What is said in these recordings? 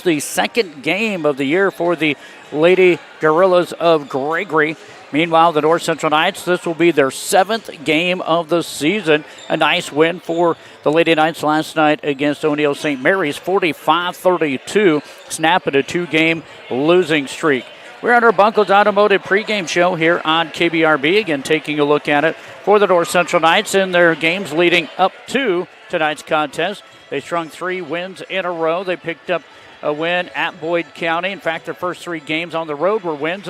the second game of the year for the Lady Gorillas of Gregory. Meanwhile, the North Central Knights, this will be their seventh game of the season. A nice win for the Lady Knights last night against O'Neill St. Mary's, 45-32, snapping a two-game losing streak. We're on our Bunkles Automotive pregame show here on KBRB. Again, taking a look at it for the North Central Knights in their games leading up to tonight's contest. They strung 3 wins in a row. They picked up a win at Boyd County. In fact, their first 3 games on the road were wins,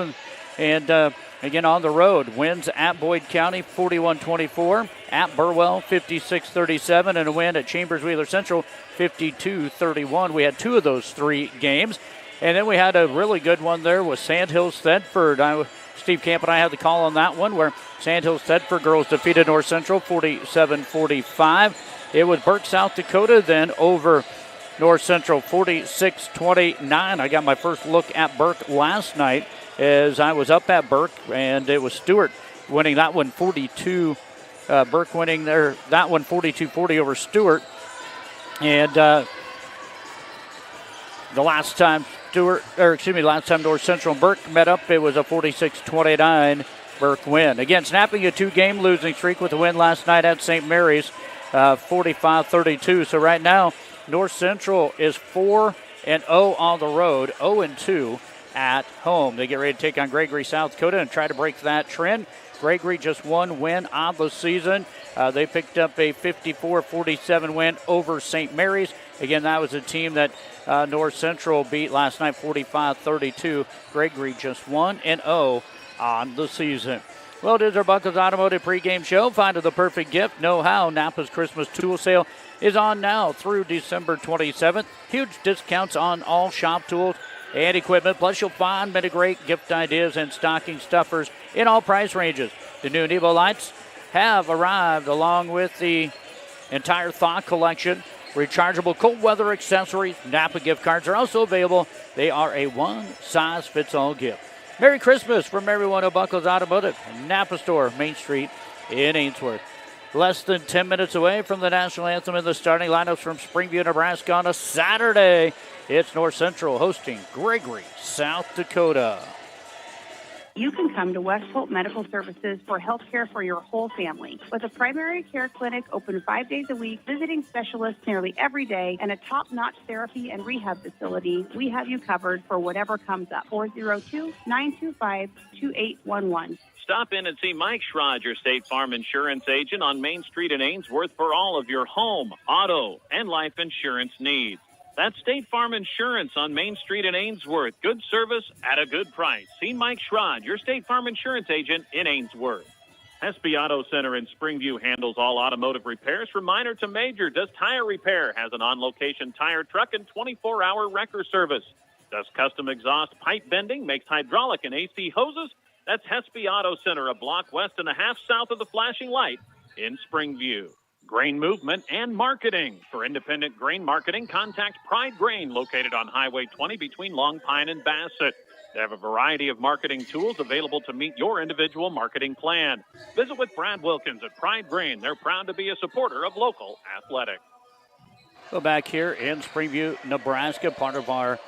and again on the road. Wins at Boyd County, 41-24. At Burwell, 56-37. And a win at Chambers Wheeler Central, 52-31. We had 2 of those 3 games. And then we had a really good one there with Sandhills Thedford. Steve Camp and I had the call on that one where Sandhills Thedford girls defeated North Central 47-45. It was Burke, South Dakota, then over North Central 46-29. I got my first look at Burke last night as I was up at Burke, and it was Stewart winning that one 42. Burke winning that one 42-40 over Stewart. And the last time North Central and Burke met up, it was a 46-29 Burke win. Again, snapping a 2-game losing streak with a win last night at St. Mary's, 45-32. So right now, North Central is 4-0 on the road, 0-2 at home. They get ready to take on Gregory, South Dakota, and try to break that trend. Gregory just 1 win on the season. They picked up a 54-47 win over St. Mary's. Again, that was a team that North Central beat last night, 45-32. Gregory just 1-0 on the season. Well, it is our Bunkles Automotive pregame show. Find the perfect gift. Know how. Napa's Christmas tool sale is on now through December 27th. Huge discounts on all shop tools and equipment. Plus, you'll find many great gift ideas and stocking stuffers in all price ranges. The new Nevo lights have arrived along with the entire Thaw collection. Rechargeable cold weather accessories, Napa gift cards are also available. They are a one-size-fits-all gift. Merry Christmas from everyone at Bunkles Automotive, Napa Store, Main Street in Ainsworth. Less than 10 minutes away from the national anthem in the starting lineups from Springview, Nebraska on a Saturday. It's North Central hosting Gregory, South Dakota. You can come to West Hope Medical Services for health care for your whole family. With a primary care clinic open 5 days a week, visiting specialists nearly every day, and a top-notch therapy and rehab facility, we have you covered for whatever comes up. 402-925-2811. Stop in and see Mike Schrod, your State Farm insurance agent on Main Street in Ainsworth for all of your home, auto, and life insurance needs. That's State Farm Insurance on Main Street in Ainsworth. Good service at a good price. See Mike Schrod, your State Farm insurance agent in Ainsworth. SB Auto Center in Springview handles all automotive repairs from minor to major. Does tire repair, has an on-location tire truck and 24-hour wrecker service. Does custom exhaust pipe bending, makes hydraulic and AC hoses. That's Hesby Auto Center, a block west and a half south of the flashing light in Springview. Grain movement and marketing. For independent grain marketing, contact Pride Grain, located on Highway 20 between Long Pine and Bassett. They have a variety of marketing tools available to meet your individual marketing plan. Visit with Brad Wilkins at Pride Grain. They're proud to be a supporter of local athletics. Go back here in Springview, Nebraska, part of our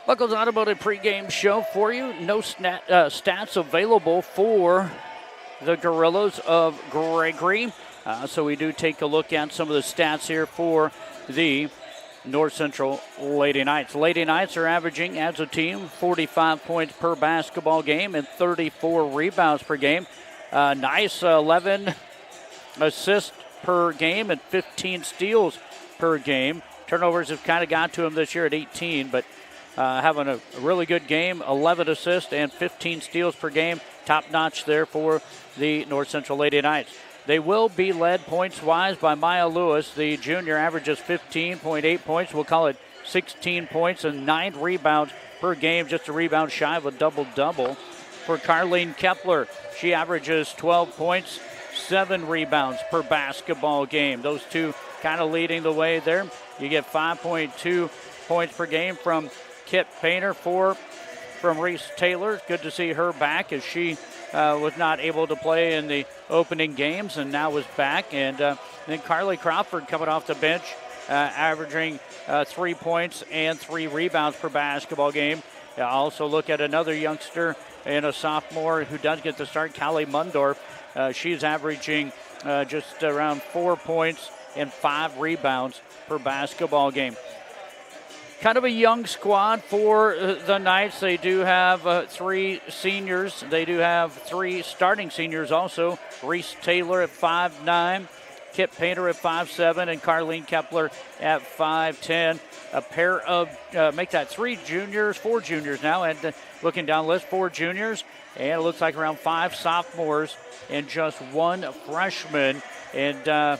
Bunkles Automotive pregame show for you. No stats available for the Gorillas of Gregory. So we do take a look at some of the stats here for the North Central Lady Knights. Lady Knights are averaging, as a team, 45 points per basketball game and 34 rebounds per game. Nice 11 assists per game and 15 steals per game. Turnovers have kind of got to them this year at 18, but having a really good game, 11 assists and 15 steals per game. Top notch there for the North Central Lady Knights. They will be led points-wise by Maya Lewis. The junior averages 15.8 points. We'll call it 16 points and 9 rebounds per game, just a rebound shy of a double-double. For Carlene Kepler, she averages 12 points, 7 rebounds per basketball game. Those two kind of leading the way there. You get 5.2 points per game from Kit Painter, 4 from Reese Taylor. Good to see her back as she was not able to play in the opening games and now is back. And then Carly Crawford coming off the bench averaging 3 points and 3 rebounds per basketball game. Also look at another youngster and a sophomore who does get the start, Callie Mundorf. She's averaging just around 4 points and 5 rebounds per basketball game. Kind of a young squad for the Knights. They do have 3 seniors. They do have 3 starting seniors also. Reese Taylor at 5'9", Kip Painter at 5'7", and Carlene Kepler at 5'10". A pair of, make that 4 juniors now, and looking down the list, 4 juniors, and it looks like around 5 sophomores and just 1 freshman. And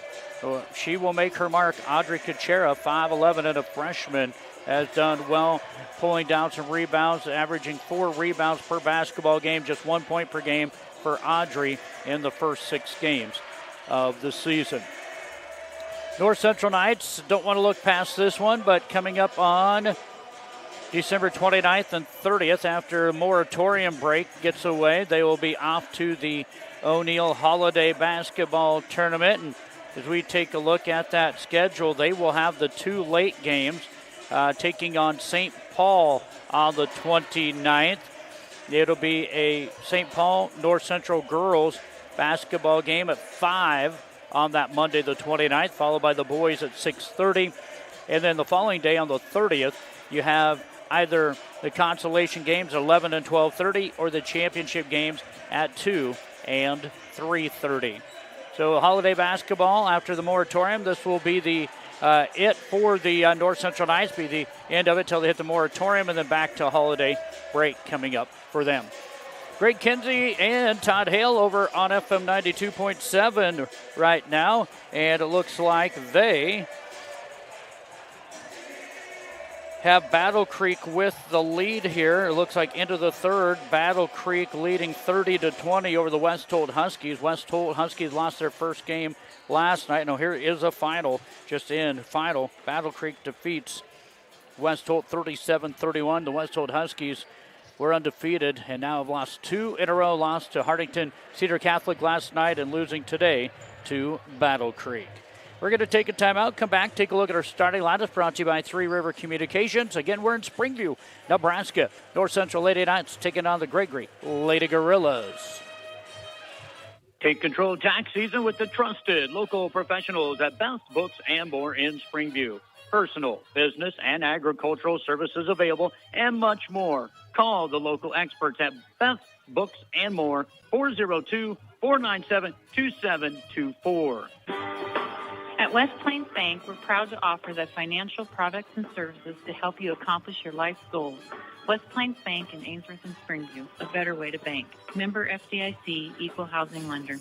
she will make her mark. Audrey Kuchera, 5'11", and a freshman, has done well, pulling down some rebounds, averaging 4 rebounds per basketball game, just 1 point per game for Audrey in the first 6 games of the season. North Central Knights don't want to look past this one, but coming up on December 29th and 30th, after a moratorium break gets away, they will be off to the O'Neill Holiday Basketball Tournament. And as we take a look at that schedule, they will have the 2 late games, taking on St. Paul on the 29th. It'll be a St. Paul North Central girls basketball game at 5 on that Monday the 29th, followed by the boys at 6:30. And then the following day on the 30th, you have either the consolation games at 11 and 12:30 or the championship games at 2 and 3:30. So holiday basketball after the moratorium. This will be the it for the North Central Knights, be the end of it till they hit the moratorium, and then back to holiday break coming up for them. Greg Kinsey and Todd Hale over on FM 92.7 right now, and it looks like they have Battle Creek with the lead here. It looks like into the third, Battle Creek leading 30-20 over the West Holt Huskies. West Holt Huskies lost their first game last night. Now here is a final, just in final. Battle Creek defeats West Holt 37-31. The West Holt Huskies were undefeated and now have lost 2 in a row. Lost to Hartington Cedar Catholic last night and losing today to Battle Creek. We're going to take a timeout, come back, take a look at our starting lineup brought to you by Three River Communications. Again, we're in Springview, Nebraska. North Central Lady Knights taking on the Gregory Lady Gorillas. Take control tax season with the trusted local professionals at Best Books and More in Springview. Personal, business, and agricultural services available, and much more. Call the local experts at Best Books and More, 402-497-2724. At West Plains Bank, we're proud to offer the financial products and services to help you accomplish your life's goals. West Plains Bank in Ainsworth and Springview, a better way to bank. Member FDIC, Equal Housing Lender.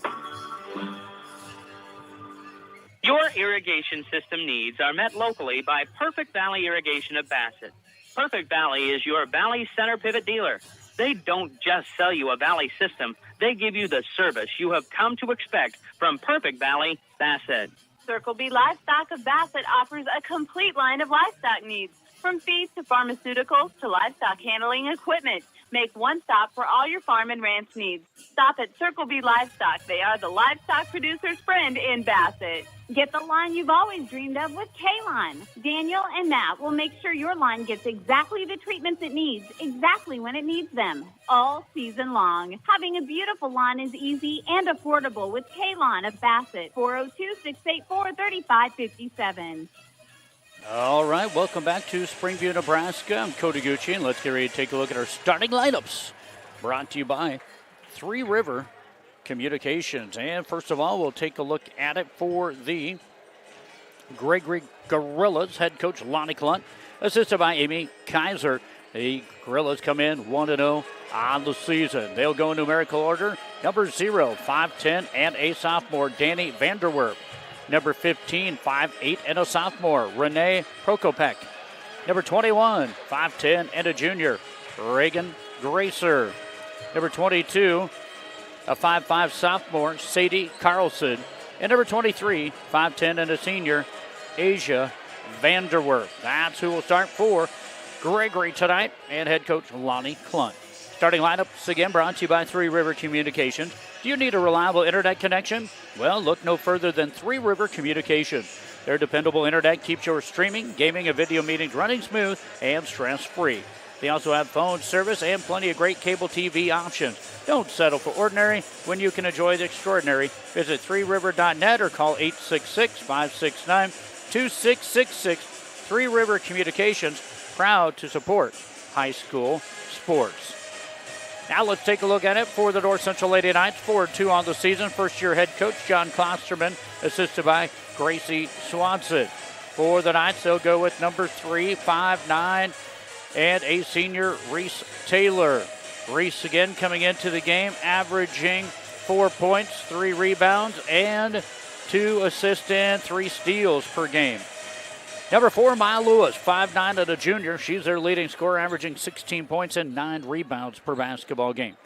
Your irrigation system needs are met locally by Perfect Valley Irrigation of Bassett. Perfect Valley is your Valley Center Pivot dealer. They don't just sell you a Valley system, they give you the service you have come to expect from Perfect Valley Bassett. Circle B Livestock of Bassett offers a complete line of livestock needs, from feed to pharmaceuticals to livestock handling equipment. Make one stop for all your farm and ranch needs. Stop at Circle B Livestock. They are the livestock producer's friend in Bassett. Get the line you've always dreamed of with K-Line. Daniel and Matt will make sure your line gets exactly the treatments it needs, exactly when it needs them, all season long. Having a beautiful lawn is easy and affordable with K-Line of Bassett, 402-684-3557. All right, welcome back to Springview, Nebraska. I'm Cody Gucci, and let's get ready to take a look at our starting lineups. Brought to you by Three River Communications. And first of all, we'll take a look at it for the Gregory Gorillas. Head coach Lonnie Clunt, assisted by Amy Kaiser. The Gorillas come in 1-0 on the season. They'll go in numerical order. Number 0, 5'10", and a sophomore, Danny Vanderwerp. Number 15, 5'8", and a sophomore, Renee Prokopek. Number 21, 5'10", and a junior, Reagan Gracer. Number 22, a 5'5" sophomore, Sadie Carlson. And number 23, 5'10", and a senior, Asia Vanderwerf. That's who will start for Gregory tonight, and head coach Lonnie Clunt. Starting lineups again brought to you by Three River Communications. Do you need a reliable internet connection? Well, look no further than Three River Communications. Their dependable internet keeps your streaming, gaming, and video meetings running smooth and stress-free. They also have phone service and plenty of great cable TV options. Don't settle for ordinary when you can enjoy the extraordinary. Visit 3river.net or call 866-569-2666. Three River Communications, proud to support high school sports. Now let's take a look at it for the North Central Lady Knights. 4-2 on the season. First-year head coach John Klosterman, assisted by Gracie Swanson. For the Knights, they'll go with number 3, 5'9", and a senior, Reese Taylor. Reese again coming into the game, averaging 4 points, 3 rebounds, and 2 assists and 3 steals per game. Number 4, Maya Lewis, 5'9", and a junior. She's their leading scorer, averaging 16 points and 9 rebounds per basketball game.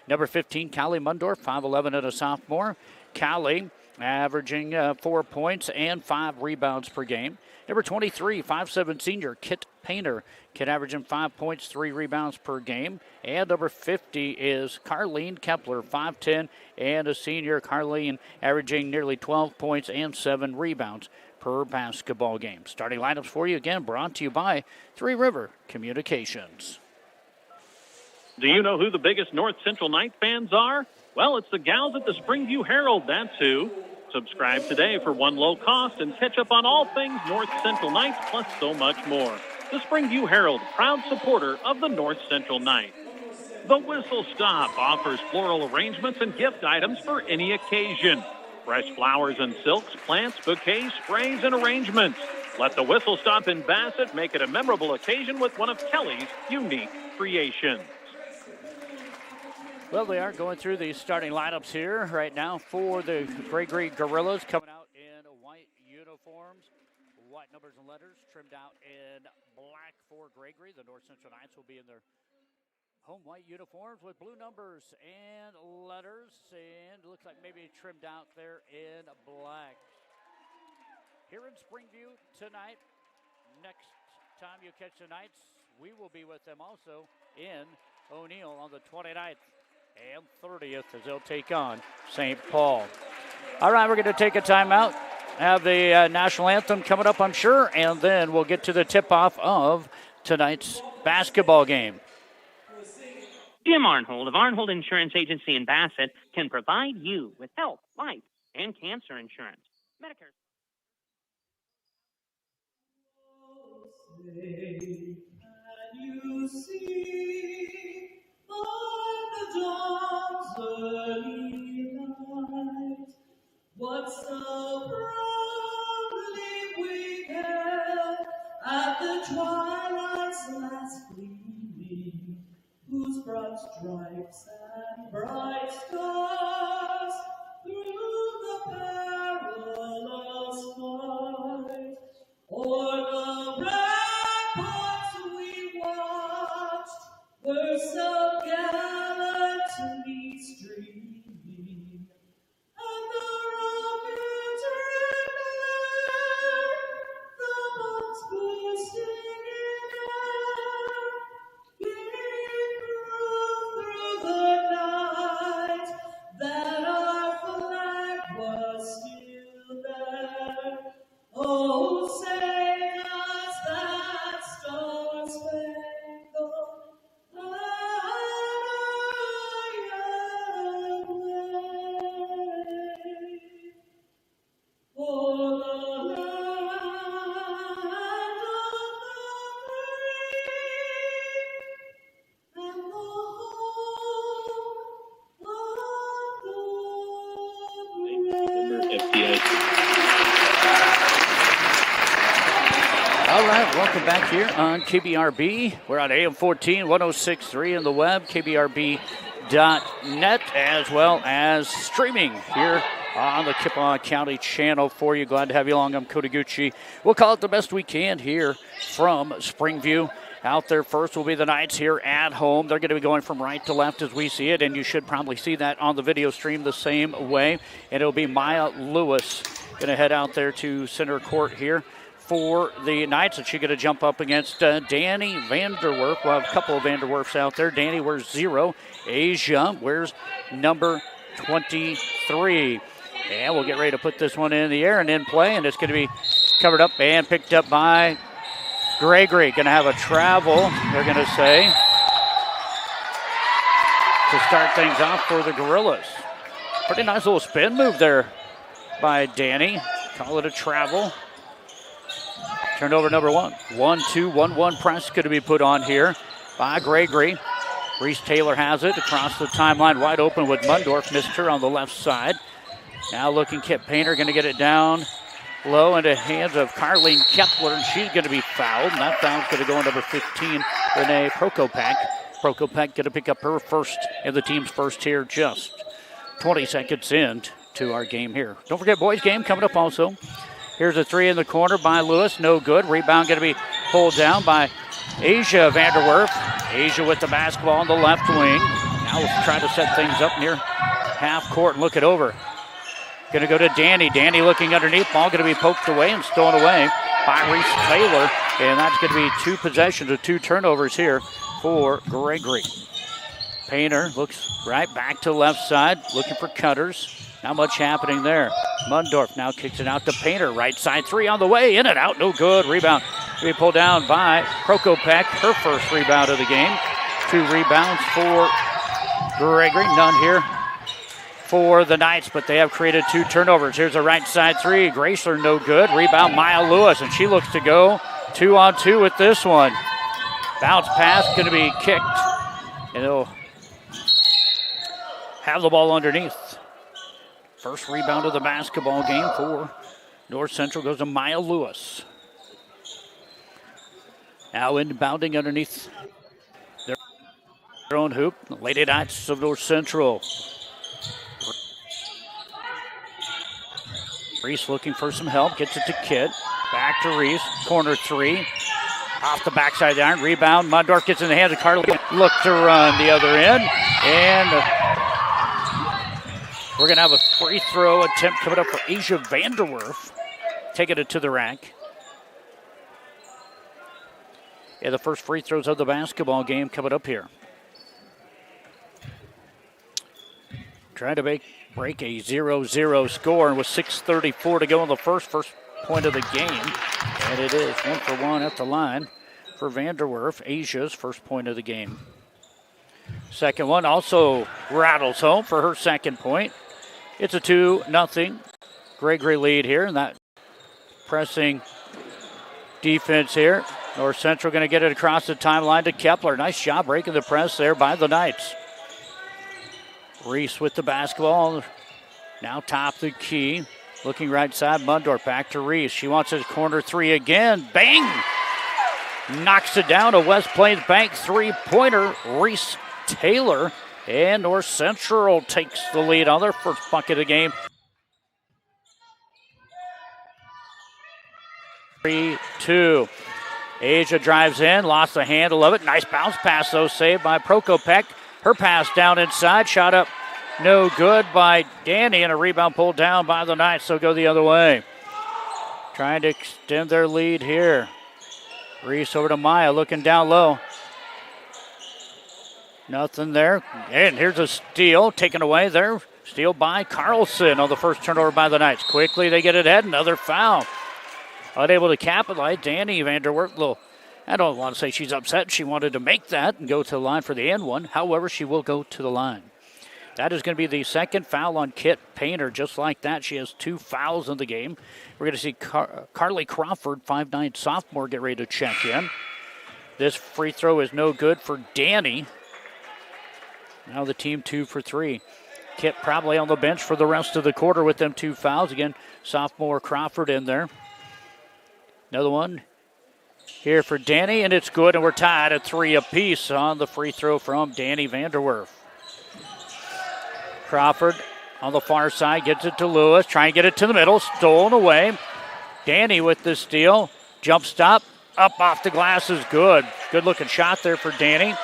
Number 15, Callie Mundorf, 5'11", and a sophomore. Callie averaging 4 points and 5 rebounds per game. Number 23, 5'7" senior, Kit Painter. Kit averaging 5 points, 3 rebounds per game. And number 50 is Carlene Kepler, 5'10", and a senior. Carlene averaging nearly 12 points and 7 rebounds per basketball game. Starting lineups for you again, brought to you by Three River Communications. Do you know who the biggest North Central Knight fans are? Well, it's the gals at the Springview Herald, that's who. Subscribe today for one low cost and catch up on all things North Central Knights, plus so much more. The Springview Herald, proud supporter of the North Central Knights. The Whistle Stop offers floral arrangements and gift items for any occasion. Fresh flowers and silks, plants, bouquets, sprays, and arrangements. Let the Whistle Stop in Bassett make it a memorable occasion with one of Kelly's unique creations. Well, they are going through the starting lineups here right now for the Gregory Gorillas, coming out in white uniforms, white numbers and letters, trimmed out in black for Gregory. The North Central Knights will be in their home white uniforms with blue numbers and letters, and it looks like maybe trimmed out there in black. Here in Springview tonight, next time you catch the Knights, we will be with them also in O'Neill on the 29th and 30th as they'll take on St. Paul. All right, we're going to take a timeout, have the national anthem coming up, I'm sure, and then we'll get to the tip-off of tonight's basketball game. Jim Arnhold of Arnhold Insurance Agency in Bassett can provide you with health, life, and cancer insurance. Medicare. Can you see by the dawn's early light what so proudly we hailed at the twilight's last gleaming, whose broad stripes and bright stars through the perilous fight o'er the ramparts we watched were so gallantly streaming, and the rockets ringing, the bombs bursting in air, gave proof through the night that our flag was still there. Oh, sing us that star-spangled for the land of the free and the home of the brave. All right, welcome back here on KBRB. We're on AM 14, 106.3 on the web, kbrb.net, as well as streaming here on the Kippawa County channel for you. Glad to have you along. I'm Cody Gucci. We'll call it the best we can here from Springview. Out there first will be the Knights here at home. They're going to be going from right to left as we see it, and you should probably see that on the video stream the same way. And it'll be Maya Lewis going to head out there to center court here for the Knights, and she's going to jump up against Danny Vanderwerf. We'll have a couple of Vanderwerfs out there. Danny wears 0. Asia wears number 23. And we'll get ready to put this one in the air and in play, and it's going to be Covered up and picked up by Gregory. Going to have a travel, they're going to say, to start things off for the Gorillas. Pretty nice little spin move there by Danny. Call it a travel. Turnover number 1. 1-2, 1-1 press going to be put on here by Gregory. Reese Taylor has it across the timeline, wide open with Mundorf. Missed her on the left side. Now looking Kip Painter, going to get it down low into hands of Carleen Kepler, and she's going to be fouled. And that foul's going to go on number 15, Renee Prokopek. Prokopek going to pick up her first and the team's first here, just 20 seconds in to our game here. Don't forget boys game coming up also. Here's a three in the corner by Lewis, no good. Rebound going to be pulled down by Asia Vanderwerf. Asia with the basketball on the left wing. Now we'll try to set things up near half court and look it over. Going to go to Danny. Danny looking underneath. Ball going to be poked away and stolen away by Reese Taylor. And that's going to be 2 possessions or 2 turnovers here for Gregory. Painter looks right back to left side, looking for cutters. Not much happening there. Mundorf now kicks it out to Painter. Right side three on the way. In and out. No good. Rebound. Be pulled down by Prokopek. Her first rebound of the game. 2 rebounds for Gregory. None here for the Knights, but they have created 2 turnovers. Here's a right side three. Graceler no good. Rebound Maya Lewis, and she looks to go 2-on-2 with this one. Bounce pass going to be kicked, and they'll have the ball underneath. First rebound of the basketball game for North Central goes to Maya Lewis. Now inbounding underneath their own hoop. Lady Knights of North Central. Reese looking for some help. Gets it to Kitt. Back to Reese. Corner three. Off the backside of the iron. Rebound. Mundorf gets in the hands of Carly. Look to run the other end. And we're going to have a free throw attempt coming up for Asia Vanderwerf. Taking it to the rack. Yeah, the first free throws of the basketball game coming up here. Trying to break a 0-0 score, and with 6:34 to go in the first point of the game. And it is 1 for 1 at the line for Vanderwerf, Asia's first point of the game. Second one also rattles home for her second point. It's a 2-0 Gregory lead here, and that pressing defense here. North Central going to get it across the timeline to Kepler. Nice job breaking the press there by the Knights. Reese with the basketball. Now top the key. Looking right side, Mundorf back to Reese. She wants his corner three again. Bang! Knocks it down. A West Plains Bank three-pointer. Reese Taylor. And North Central takes the lead on their first bucket of the game. 3-2. Asia drives in, lost the handle of it. Nice bounce pass, though, saved by Prokopek. Her pass down inside, shot up no good by Danny, and a rebound pulled down by the Knights. They'll go the other way. Trying to extend their lead here. Reese over to Maya, looking down low. Nothing there. And here's a steal taken away there. Steal by Carlson on the first turnover by the Knights. Quickly they get it ahead, another foul. Unable to capitalize. Danny Vanderwerf, I don't want to say she's upset. She wanted to make that and go to the line for the end one. However, she will go to the line. That is going to be the second foul on Kit Painter. Just like that, she has 2 fouls in the game. We're going to see Carly Crawford, 5'9" sophomore, get ready to check in. This free throw is no good for Danny. Now the team 2 for 3. Kit probably on the bench for the rest of the quarter with them 2 fouls. Again, sophomore Crawford in there. Another one here for Danny, and it's good, and we're tied at 3 apiece on the free throw from Danny Vanderwerf. Crawford on the far side gets it to Lewis, trying to get it to the middle, stolen away. Danny with the steal, jump stop, up off the glass is good. Good looking shot there for Danny.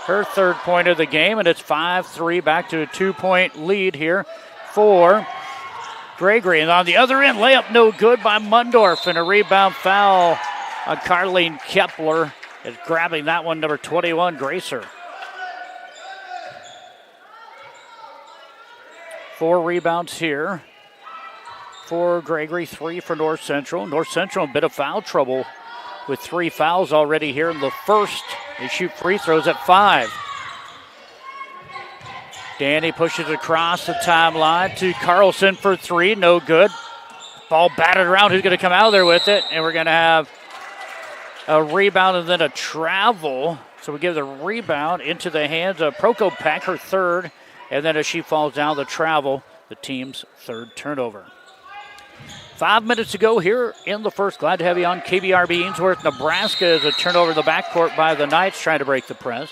Her third point of the game, and it's 5-3, back to a 2-point lead here for Gregory. And on the other end, layup no good by Mundorf, and a rebound foul on Carleen Kepler is grabbing that one, number 21, Gracer. 4 rebounds here for Gregory, 3 for North Central. North Central in a bit of foul trouble with 3 fouls already here in the first. They shoot free throws at 5. Danny pushes across the timeline to Carlson for 3. No good. Ball batted around. Who's going to come out of there with it? And we're going to have a rebound and then a travel. So we give the rebound into the hands of Prokopek, her third. And then as she falls down, the travel, the team's third turnover. 5 minutes to go here in the first. Glad to have you on KBRB Ainsworth, Nebraska, as a turnover in the backcourt by the Knights trying to break the press.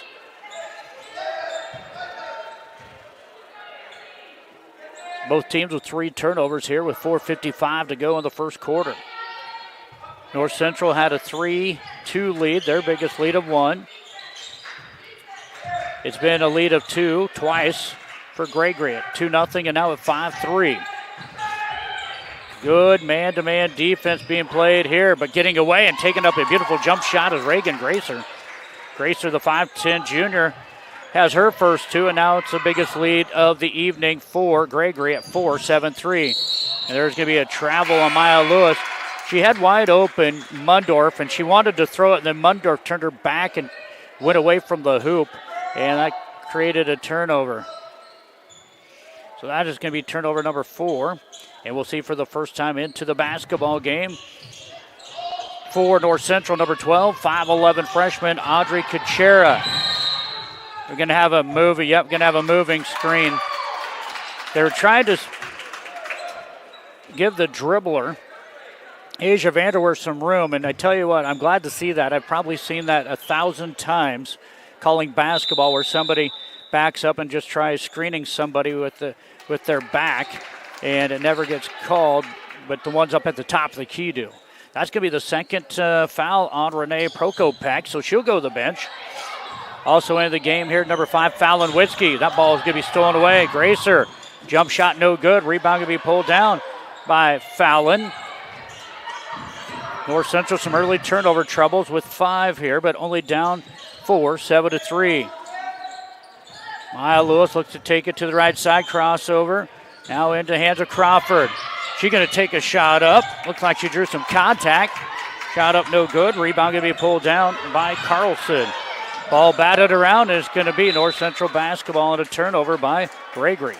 Both teams with 3 turnovers here with 4:55 to go in the first quarter. North Central had a 3-2 lead, their biggest lead of 1. It's been a lead of 2 twice for Gregory at 2-0 and now at 5-3. Good man-to-man defense being played here, but getting away and taking up a beautiful jump shot is Reagan Gracer. Gracer, the 5'10 junior, has her first 2, and now it's the biggest lead of the evening for Gregory at 4-7-3. And there's going to be a travel on Maya Lewis. She had wide open Mundorf, and she wanted to throw it, and then Mundorf turned her back and went away from the hoop, and that created a turnover. So that is going to be turnover number 4, and we'll see for the first time into the basketball game. For North Central, number 12, 5'11 freshman Audrey Kuchera. We're going to have a moving, going to have a moving screen. They were trying to give the dribbler, Asia Vanderwerf, some room, and I tell you what, I'm glad to see that. I've probably seen that 1,000 times calling basketball where somebody backs up and just tries screening somebody with their back, and it never gets called, but the ones up at the top of the key do. That's going to be the second foul on Renee Prokopek, so she'll go to the bench. Also into the game here, number 5, Fallon Witzke. That ball is going to be stolen away. Gracer, jump shot no good. Rebound going to be pulled down by Fallon. North Central, some early turnover troubles with 5 here, but only down 4, 7-3. Maya Lewis looks to take it to the right side, crossover. Now into the hands of Crawford. She's going to take a shot up. Looks like she drew some contact. Shot up no good. Rebound going to be pulled down by Carlson. Ball batted around, and it's going to be North Central basketball and a turnover by Gregory.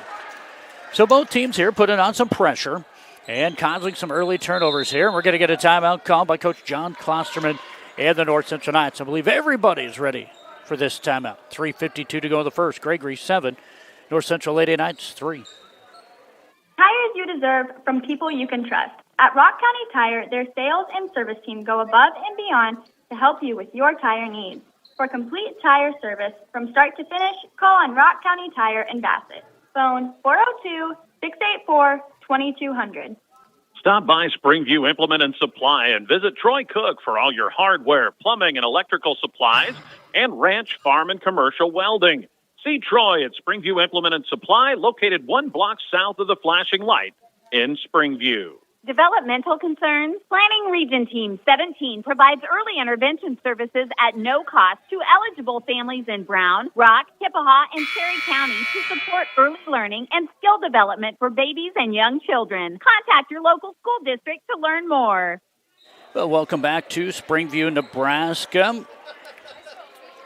So both teams here putting on some pressure and causing some early turnovers here. We're going to get a timeout called by Coach John Klosterman and the North Central Knights. I believe everybody's ready for this timeout. 3:52 to go in the first. Gregory 7, North Central Lady Knights 3. Tires you deserve from people you can trust. At Rock County Tire, their sales and service team go above and beyond to help you with your tire needs. For complete tire service from start to finish, call on Rock County Tire in Bassett. Phone 402-684-2200. Stop by Springview Implement and Supply and visit Troy Cook for all your hardware, plumbing, and electrical supplies, and ranch, farm, and commercial welding. See Troy at Springview Implement and Supply, located 1 block south of the flashing light in Springview. Developmental concerns? Planning Region Team 17 provides early intervention services at no cost to eligible families in Brown, Rock, Kippahaw, and Cherry County to support early learning and skill development for babies and young children. Contact your local school district to learn more. Well, welcome back to Springview, Nebraska.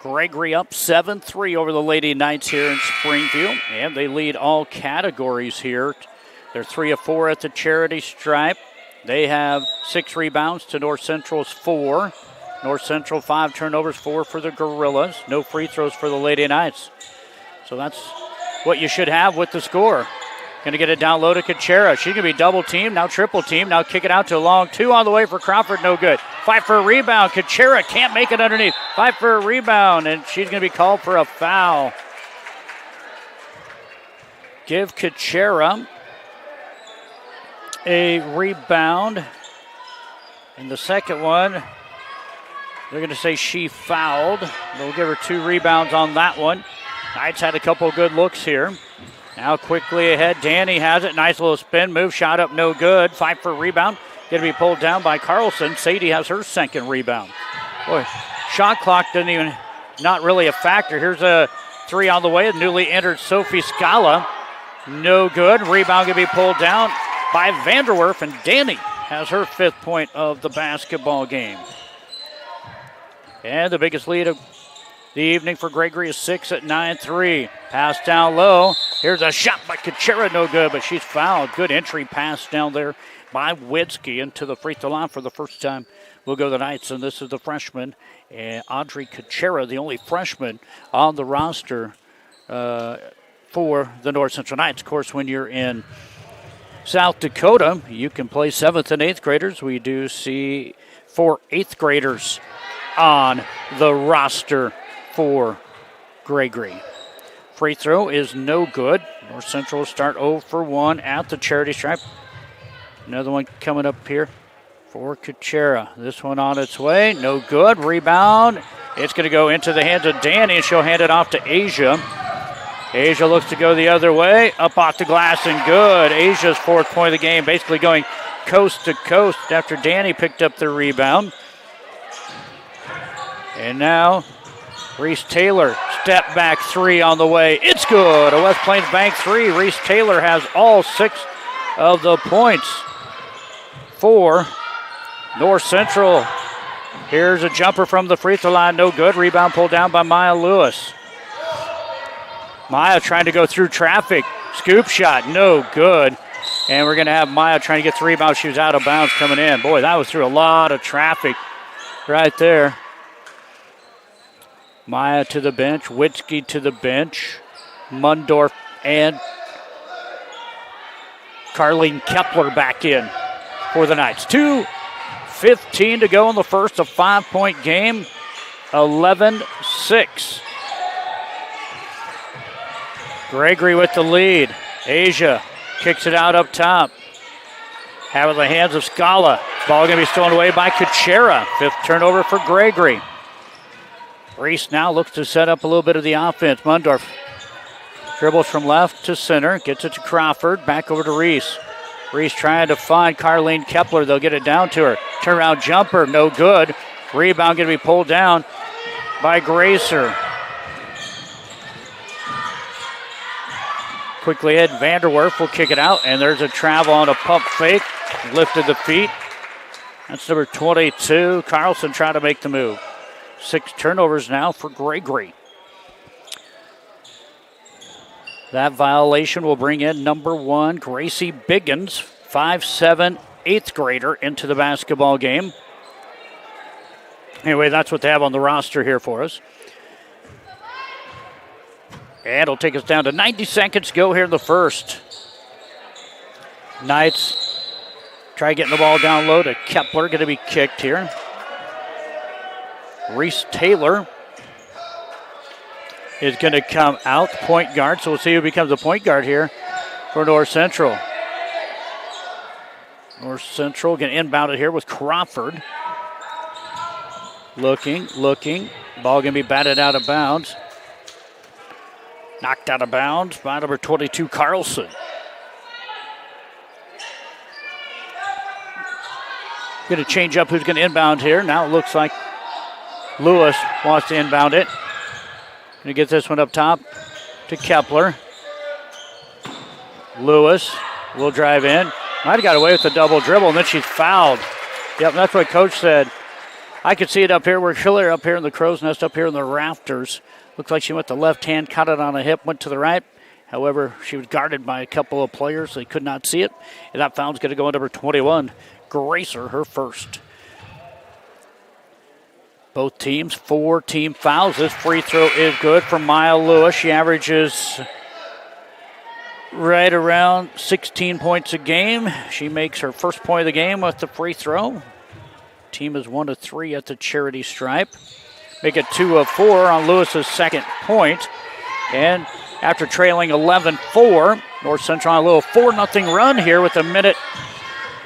Gregory up 7-3 over the Lady Knights here in Springview, and they lead all categories here. They're 3 of 4 at the charity stripe. They have 6 rebounds to North Central's 4. North Central 5 turnovers, 4 for the Gorillas. No free throws for the Lady Knights. So that's what you should have with the score. Going to get it down low to Kuchera. She's going to be double teamed, now triple teamed. Now kick it out to a long 2 on the way for Crawford, no good. Fight for a rebound. Kuchera can't make it underneath. Fight for a rebound, and she's going to be called for a foul. Give Kuchera a rebound. And the second one, they're going to say she fouled. They'll give her 2 rebounds on that one. Knights had a couple of good looks here. Now quickly ahead, Danny has it. Nice little spin move, shot up, no good. Fight for a rebound. Going to be pulled down by Carlson. Sadie has her second rebound. Boy, shot clock not really a factor. Here's a 3 on the way. Newly entered Sophie Scala. No good. Rebound going to be pulled down by Vanderwerf, and Danny has her 5th point of the basketball game. And the biggest lead of the evening for Gregory is 6 at 9-3. Pass down low. Here's a shot by Kuchera, no good, but she's fouled. Good entry pass down there by Witzke into the free throw line for the first time. We'll go the Knights, and this is the freshman, Audrey Kuchera, the only freshman on the roster for the North Central Knights. Of course, when you're in South Dakota, you can play 7th and 8th graders. We do see 4 8th graders on the roster for Gregory. Free throw is no good. North Central will start 0 for 1 at the charity stripe. Another one coming up here for Kuchera. This one on its way. No good. Rebound. It's going to go into the hands of Danny, and she'll hand it off to Asia. Asia looks to go the other way. Up off the glass and good. Asia's 4th point of the game, basically going coast to coast after Danny picked up the rebound. And now Reese Taylor, step back 3 on the way. It's good. A West Plains Bank 3. Reese Taylor has all 6 of the points for North Central. Here's a jumper from the free throw line. No good. Rebound pulled down by Maya Lewis. Maya trying to go through traffic. Scoop shot. No good. And we're going to have Maya trying to get the rebound. She was out of bounds coming in. Boy, that was through a lot of traffic right there. Maya to the bench. Witzke to the bench. Mundorf and Carlene Kepler back in for the Knights. 2:15 to go in the first, a 5-point game. 11-6. Gregory with the lead. Asia kicks it out up top. Have it in the hands of Scala. Ball going to be stolen away by Kuchera. 5th turnover for Gregory. Reese now looks to set up a little bit of the offense. Mundorf dribbles from left to center. Gets it to Crawford. Back over to Reese. Reese trying to find Carlene Kepler. They'll get it down to her. Turnaround jumper. No good. Rebound going to be pulled down by Gracer. Quickly ahead, Vanderwerf will kick it out, and there's a travel on a pump fake. Lifted the feet. That's number 22. Carlson trying to make the move. 6 turnovers now for Gregory. That violation will bring in number 1, Gracie Biggins, 5'7", 8th grader into the basketball game. Anyway, that's what they have on the roster here for us. And it'll take us down to 90 seconds to go here in the first. Knights try getting the ball down low to Kepler, going to be kicked here. Reese Taylor is going to come out, point guard. So we'll see who becomes the point guard here for North Central. North Central going to inbound it here with Crawford. Looking. Ball going to be batted out of bounds. Knocked out of bounds by number 22, Carlson. Going to change up who's going to inbound here. Now it looks like Lewis wants to inbound it. Going to get this one up top to Kepler. Lewis will drive in. Might have got away with the double dribble, and then she's fouled. Yep, that's what Coach said. I could see it up here. We're clear up here in the crow's nest, up here in the rafters. Looks like she went the left hand, caught it on a hip, went to the right. However, she was guarded by a couple of players. They could not see it. And that foul's going to go on number 21, Gracer, her first. Both teams, 4 team fouls. This free throw is good for Maya Lewis. She averages right around 16 points a game. She makes her first point of the game with the free throw. Team is 1 of 3 at the charity stripe. Make it 2 of 4 on Lewis's second point. And after trailing 11-4, North Central on a little 4-0 run here with a minute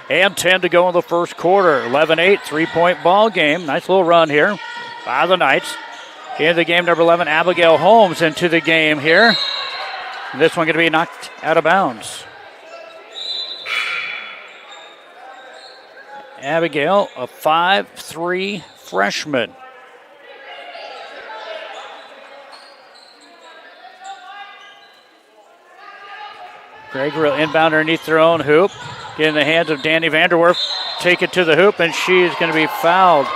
and 10 to go in the first quarter. 11-8, 3-point ball game. Nice little run here by the Knights. In the game, number 11, Abigail Holmes into the game here. And this one going to be knocked out of bounds. Abigail, a 5'3" freshman. Gregory will inbound underneath their own hoop. Get in the hands of Danny Vanderwerf. Take it to the hoop, and she's going to be fouled.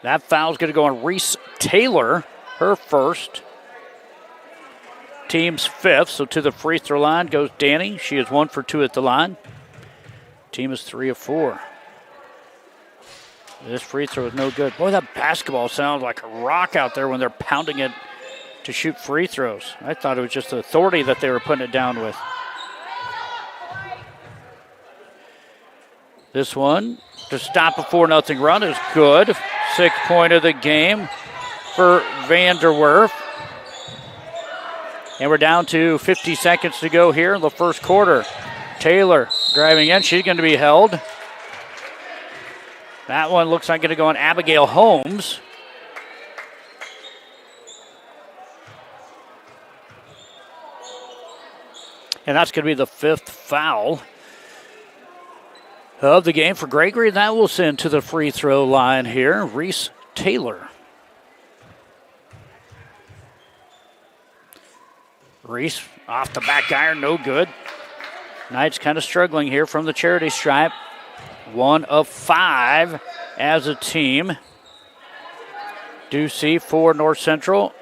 That foul's going to go on Reese Taylor, her first. Team's fifth, so to the free throw line goes Danny. She is 1 for 2 at the line. Team is 3 of 4. This free throw is no good. Boy, that basketball sounds like a rock out there when they're pounding it to shoot free throws. I thought it was just the authority that they were putting it down with. This one to stop a 4-0 run is good. 6th point of the game for Vanderwerf. And we're down to 50 seconds to go here in the first quarter. Taylor driving in. She's going to be held. That one looks like going to go on Abigail Holmes. And that's going to be the 5th foul of the game for Gregory. That will send to the free throw line here, Reese Taylor. Reese off the back iron, no good. Knights kind of struggling here from the charity stripe. 1 of 5 as a team. Ducey for North Central,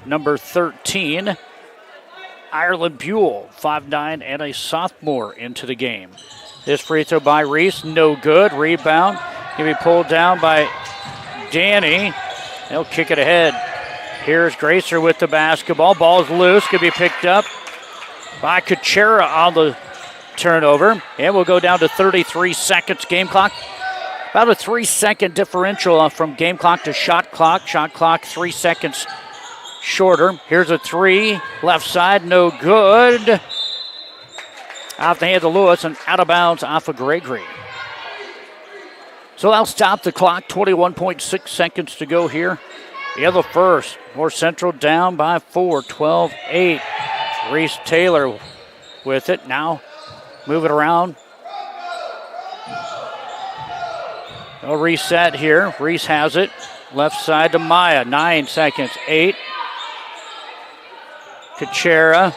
number 13. Ireland Buell, 5'9", and a sophomore into the game. This free throw by Reese, no good. Rebound, can be pulled down by Danny. They'll kick it ahead. Here's Gracer with the basketball. Ball's loose, could be picked up by Kuchera on the turnover. And we'll go down to 33 seconds game clock. About a 3-second differential from game clock to shot clock. Shot clock 3 seconds shorter. Here's a 3, left side, no good. Off the hands of Lewis and out of bounds off of Gregory. So that'll stop the clock. 21.6 seconds to go here in the first. North Central down by 4, 12-8. Reese Taylor with it. Now move it around. A reset here. Reese has it. Left side to Maya. 9 seconds. 8. Kuchera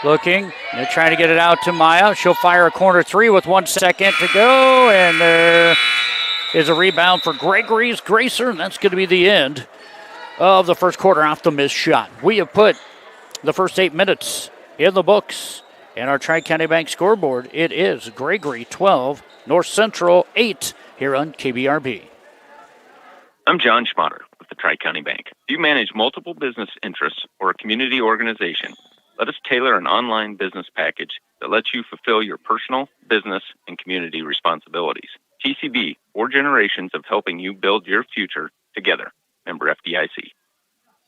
looking. They're trying to get it out to Maya. She'll fire a corner 3 with 1 second to go. And there is a rebound for Gregory's Gracer. And that's going to be the end of the first quarter off the missed shot. We have put the first 8 minutes in the books. And our Tri-County Bank scoreboard, it is Gregory 12, North Central 8 here on KBRB. I'm John Schmatter with the Tri-County Bank. If you manage multiple business interests or a community organization, let us tailor an online business package that lets you fulfill your personal, business, and community responsibilities. TCB, 4 generations of helping you build your future together. Member FDIC.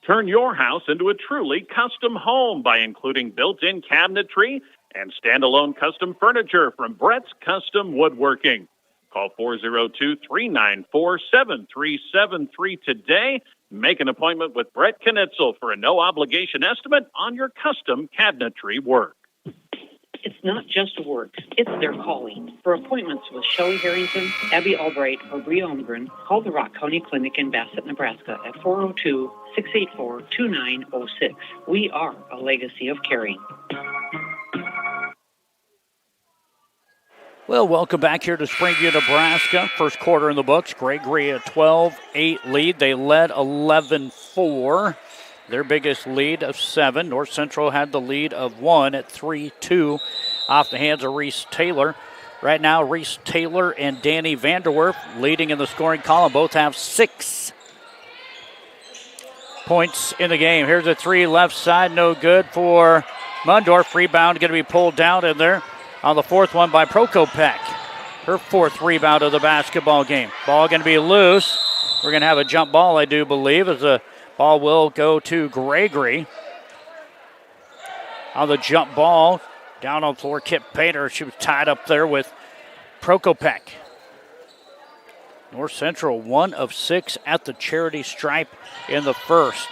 Turn your house into a truly custom home by including built-in cabinetry and standalone custom furniture from Brett's Custom Woodworking. Call 402-394-7373 today. Make an appointment with Brett Knitzel for a no-obligation estimate on your custom cabinetry work. It's not just work, it's their calling. For appointments with Shelley Harrington, Abby Albright, or Bree Holmgren, call the Rock County Clinic in Bassett, Nebraska at 402-684-2906. We are a legacy of caring. Well, welcome back here to Springview, Nebraska. First quarter in the books. Gregory a 12-8 lead. They led 11-4. Their biggest lead of 7. North Central had the lead of 1 at 3-2 off the hands of Reese Taylor. Right now, Reese Taylor and Danny Vanderwerf leading in the scoring column. Both have 6 points in the game. Here's a 3 left side, no good for Mundorf. Rebound going to be pulled down in there on the 4th one by Prokopek. Her 4th rebound of the basketball game. Ball going to be loose. We're going to have a jump ball, I do believe, as the ball will go to Gregory. On the jump ball, down on the floor, Kip Painter. She was tied up there with Prokopek. North Central 1 of 6 at the charity stripe in the first.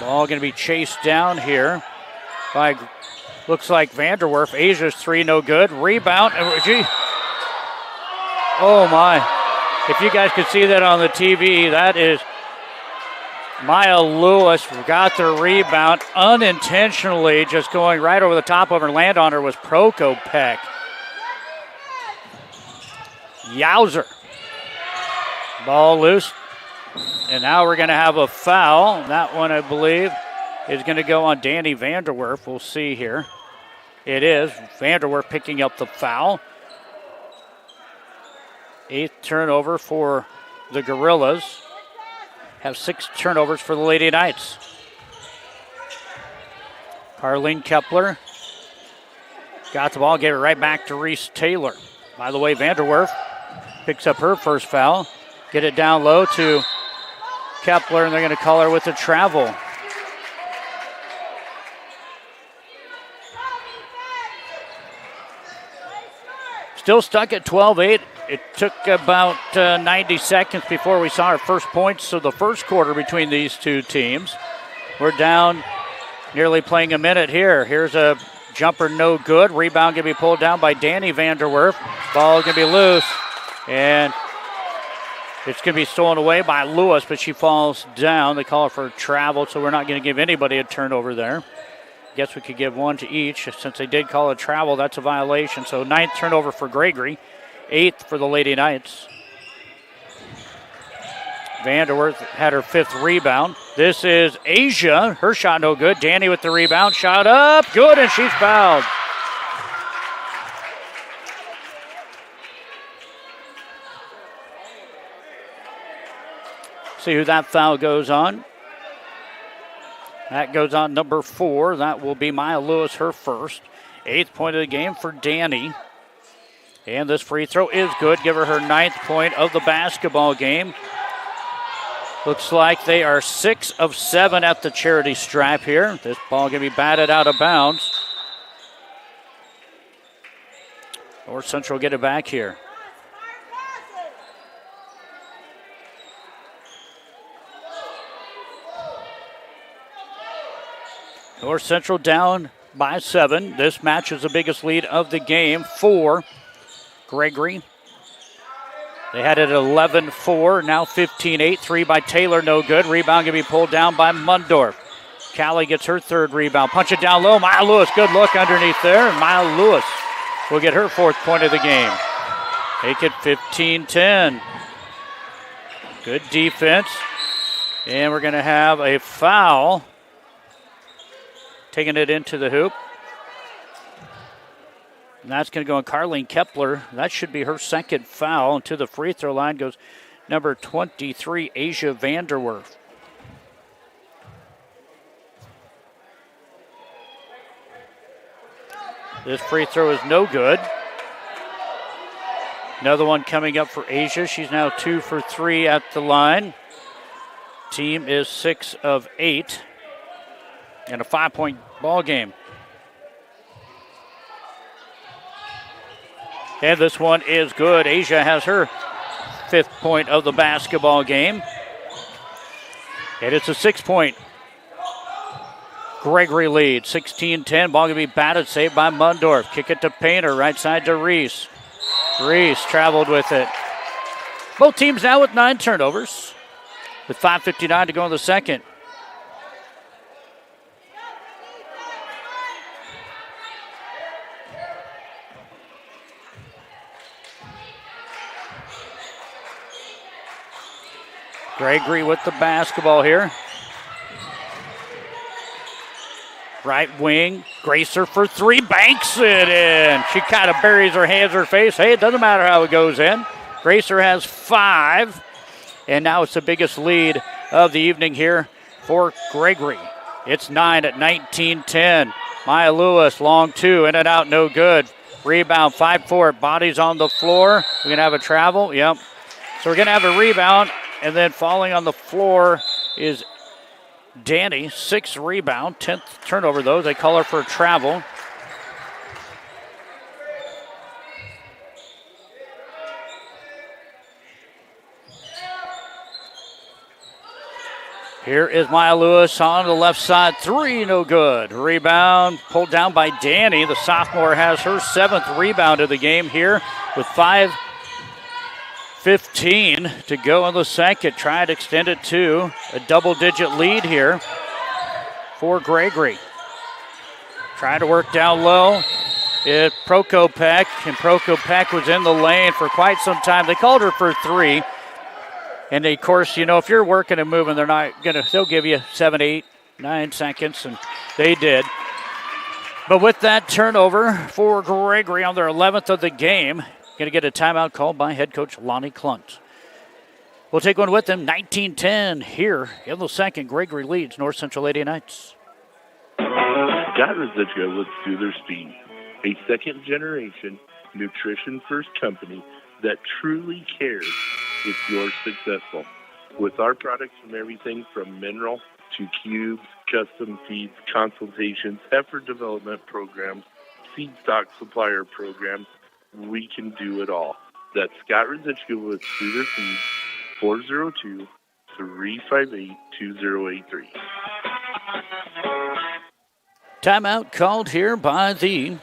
Ball going to be chased down here by, looks like Vanderwerf. Asia's 3, no good. Rebound. Oh my. If you guys could see that on the TV, that is Maya Lewis got the rebound unintentionally, just going right over the top of her. Land on her was Prokopek. Yowzer. Ball loose. And now we're going to have a foul. That one, I believe, is going to go on Danny Vanderwerf. We'll see here. It is. Vanderwerf picking up the foul. 8th turnover for the Gorillas. Have 6 turnovers for the Lady Knights. Carlene Kepler got the ball, gave it right back to Reese Taylor. By the way, Vanderwerf picks up her first foul. Get it down low to Kepler, and they're going to call her with a travel. Still stuck at 12-8. It took about 90 seconds before we saw our first points of the first quarter between these two teams. We're down nearly playing a minute here. Here's a jumper, no good. Rebound going to be pulled down by Danny Vanderwerf. Ball going to be loose, and it's going to be stolen away by Lewis, but she falls down. They call her for travel, so we're not going to give anybody a turnover there. Guess we could give one to each. Since they did call it travel, that's a violation. So 9th turnover for Gregory, 8th for the Lady Knights. Vanderwerf had her 5th rebound. This is Asia. Her shot no good. Danny with the rebound. Shot up. Good, and she's fouled. See who that foul goes on. That goes on number 4. That will be Maya Lewis, her first. 8th point of the game for Danny. And this free throw is good. Give her 9th point of the basketball game. Looks like they are 6 of 7 at the charity stripe here. This ball going to be batted out of bounds. North Central get it back here. North Central down by 7. This match is the biggest lead of the game for Gregory. They had it 11-4, now 15-8. 3 by Taylor, no good. Rebound going to be pulled down by Mundorf. Callie gets her 3rd rebound. Punch it down low. Maya Lewis, good look underneath there. And Maya Lewis will get her 4th point of the game. Make it 15-10. Good defense. And we're going to have a foul. Taking it into the hoop. And that's going to go on Carlene Kepler. That should be her 2nd foul. And to the free throw line goes number 23, Asia Vanderwerf. This free throw is no good. Another one coming up for Asia. She's now 2 for 3 at the line. Team is 6 of 8. And a 5-point ball game. And this one is good. Asia has her 5th point of the basketball game. And it's a 6-point Gregory lead. 16-10. Ball going to be batted, saved by Mundorf. Kick it to Painter, right side to Reese. Reese traveled with it. Both teams now with 9 turnovers. With 5:59 to go in the second. Gregory with the basketball here. Right wing, Gracer for 3, banks it in. She kind of buries her hands in her face. Hey, it doesn't matter how it goes in. Gracer has 5, and now it's the biggest lead of the evening here for Gregory. It's 9 at 19-10. Maya Lewis, long 2, in and out, no good. Rebound, 5-4, bodies on the floor. We're going to have a travel, yep. So we're going to have a rebound. And then falling on the floor is Danny, 6th rebound, 10th turnover though. They call her for travel. Here is Maya Lewis on the left side, 3, no good. Rebound pulled down by Danny. The sophomore has her 7th rebound of the game here with 5 15 to go in the second. Try to extend it to a double-digit lead here for Gregory. Trying to work down low. It Prokopek, and Prokopek was in the lane for quite some time. They called her for 3. And of course, you know, if you're working and moving, they'll give you 7, 8, 9 seconds, and they did. But with that turnover for Gregory on their 11th of the game, going to get a timeout called by head coach Lonnie Klunt. We'll take one with them, 19-10 here in the second. Gregory leads North Central Lady Knights. Scott Rosichka with Soother Speed, a second-generation nutrition-first company that truly cares if you're successful. With our products from everything from mineral to cubes, custom feeds, consultations, heifer development programs, seed stock supplier programs, we can do it all. That's Scott Rosichka with Soother Feed, 402-358-2083. Timeout called here by the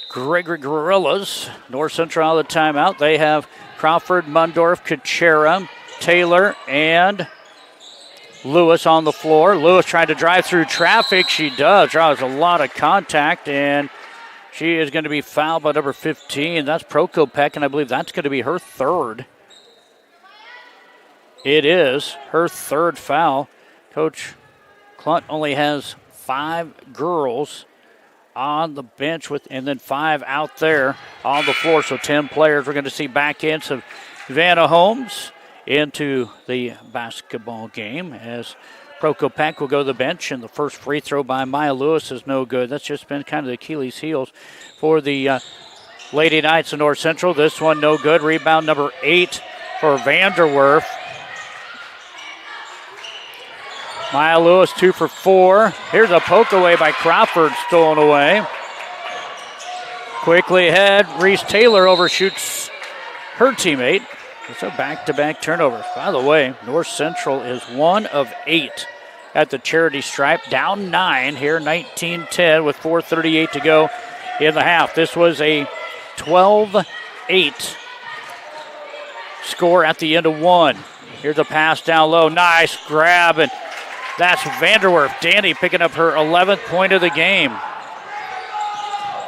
Gregory Gorillas. North Central out of the timeout. They have Crawford, Mundorf, Kuchera, Taylor, and Lewis on the floor. Lewis trying to drive through traffic. She does. Draws a lot of contact, and she is going to be fouled by number 15. That's Prokopek, and I believe that's going to be her third. It is her third foul. Coach Klunt only has 5 girls on the bench and then 5 out there on the floor. So 10 players. We're going to see back in some Vanna Holmes into the basketball game as Prokopek will go to the bench, and the first free throw by Maya Lewis is no good. That's just been kind of the Achilles heels for the Lady Knights of North Central. This one no good. Rebound number 8 for Vanderwerf. Maya Lewis 2 for 4. Here's a poke away by Crawford, stolen away. Quickly ahead, Reese Taylor overshoots her teammate. It's a back-to-back turnover. By the way, North Central is 1 of 8 at the charity stripe. Down 9 here, 19-10 with 4:38 to go in the half. This was a 12-8 score at the end of 1. Here's a pass down low. Nice grab, and that's Vanderwerf. Danny picking up her 11th point of the game.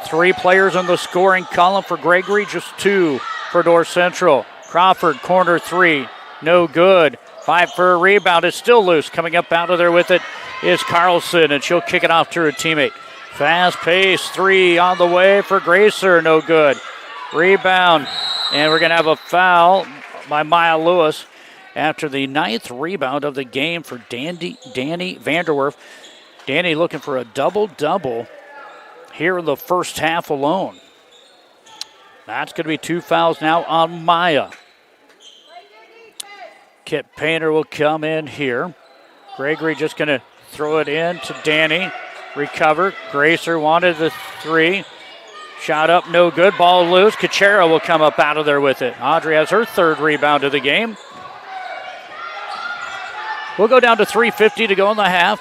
3 players on the scoring column for Gregory, just 2 for North Central. Crawford, corner 3, no good. Fight for a rebound. It's still loose. Coming up out of there with it is Carlson, and she'll kick it off to her teammate. Fast pace, 3 on the way for Gracer, no good. Rebound, and we're going to have a foul by Maya Lewis after the 9th rebound of the game for Danny Vanderwerf. Danny looking for a double-double here in the first half alone. That's going to be 2 fouls now on Maya. Kit Painter will come in here. Gregory just going to throw it in to Danny. Recover. Gracer wanted the 3. Shot up, no good. Ball loose. Kuchera will come up out of there with it. Audrey has her 3rd rebound of the game. We'll go down to 3:50 to go in the half.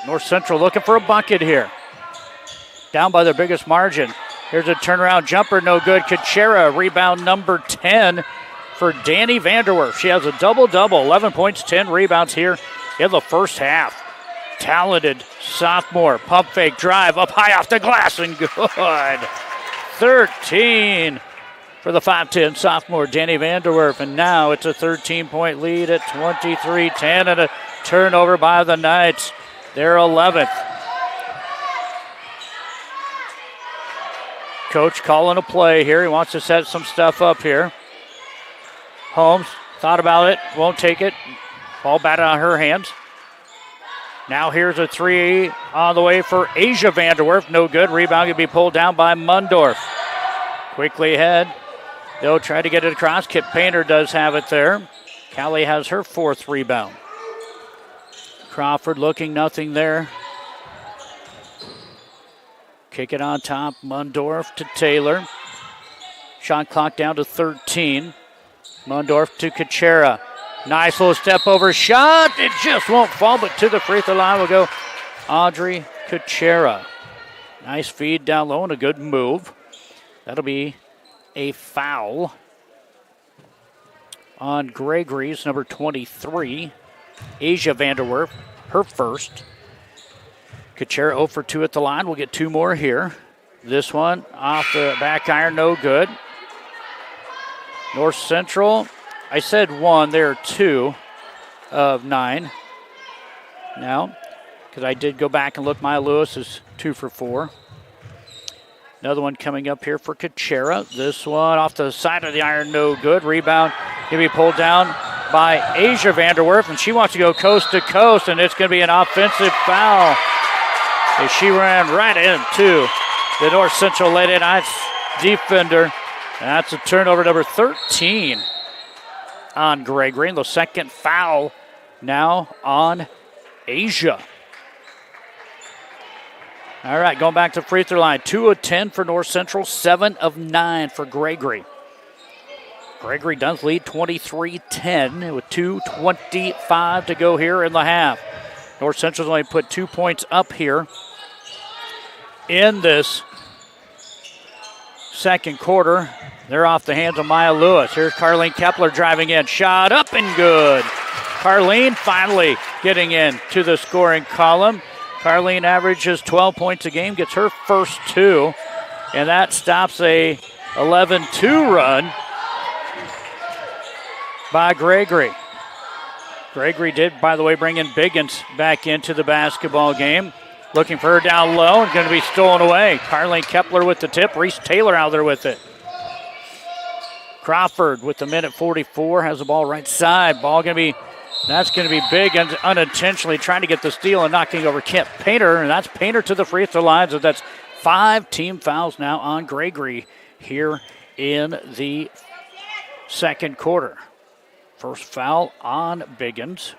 North Central looking for a bucket here. Down by their biggest margin. Here's a turnaround jumper, no good. Kuchera, rebound number 10 for Danny Vanderwerf. She has a double-double, 11 points, 10 rebounds here in the first half. Talented sophomore, pump fake drive up high off the glass and good. 13 for the 5'10 sophomore Danny Vanderwerf, and now it's a 13-point lead at 23-10 and a turnover by the Knights. Their 11th. Coach calling a play here. He wants to set some stuff up here. Holmes thought about it, won't take it. Ball batted on her hands. Now here's a 3 on the way for Asia Vanderwerf. No good. Rebound can be pulled down by Mundorf. Quickly ahead. They'll try to get it across. Kip Painter does have it there. Callie has her 4th rebound. Crawford looking nothing there. Kick it on top. Mundorf to Taylor. Shot clock down to 13. Mundorf to Kuchera. Nice little step over shot. It just won't fall, but to the free throw line will go Audrey Kuchera. Nice feed down low and a good move. That'll be a foul on Gregory's number 23, Asia Vanderwerf, her first. Kuchera 0 for 2 at the line. We'll get 2 more here. This one off the back iron, no good. North Central, I said 1, there are 2 of 9 now, because I did go back and look. Maya Lewis is 2 for 4. Another one coming up here for Kuchera. This one off the side of the iron, no good. Rebound going to be pulled down by Asia Vanderwerf, and she wants to go coast to coast, and it's going to be an offensive foul. As she ran right into the North Central Lady Knights defender. That's a turnover number 13 on Gregory. And the second foul now on Asia. All right, going back to free throw line. 2 of 10 for North Central, 7 of 9 for Gregory. Gregory does lead 23-10 with 2:25 to go here in the half. North Central's only put 2 points up here in this second quarter. They're off the hands of Maya Lewis. Here's Carlene Kepler driving in. Shot up and good. Carlene finally getting in to the scoring column. Carlene averages 12 points a game, gets her first 2, and that stops a 11-2 run by Gregory. Gregory did, by the way, bring in Biggins back into the basketball game. Looking for her down low and going to be stolen away. Carlene Kepler with the tip. Reese Taylor out there with it. Crawford with the minute 44 has the ball right side. That's going to be big and unintentionally trying to get the steal and knocking over Kent Painter, and that's Painter to the free throw line. So that's 5 team fouls now on Gregory here in the second quarter. First foul on Biggins.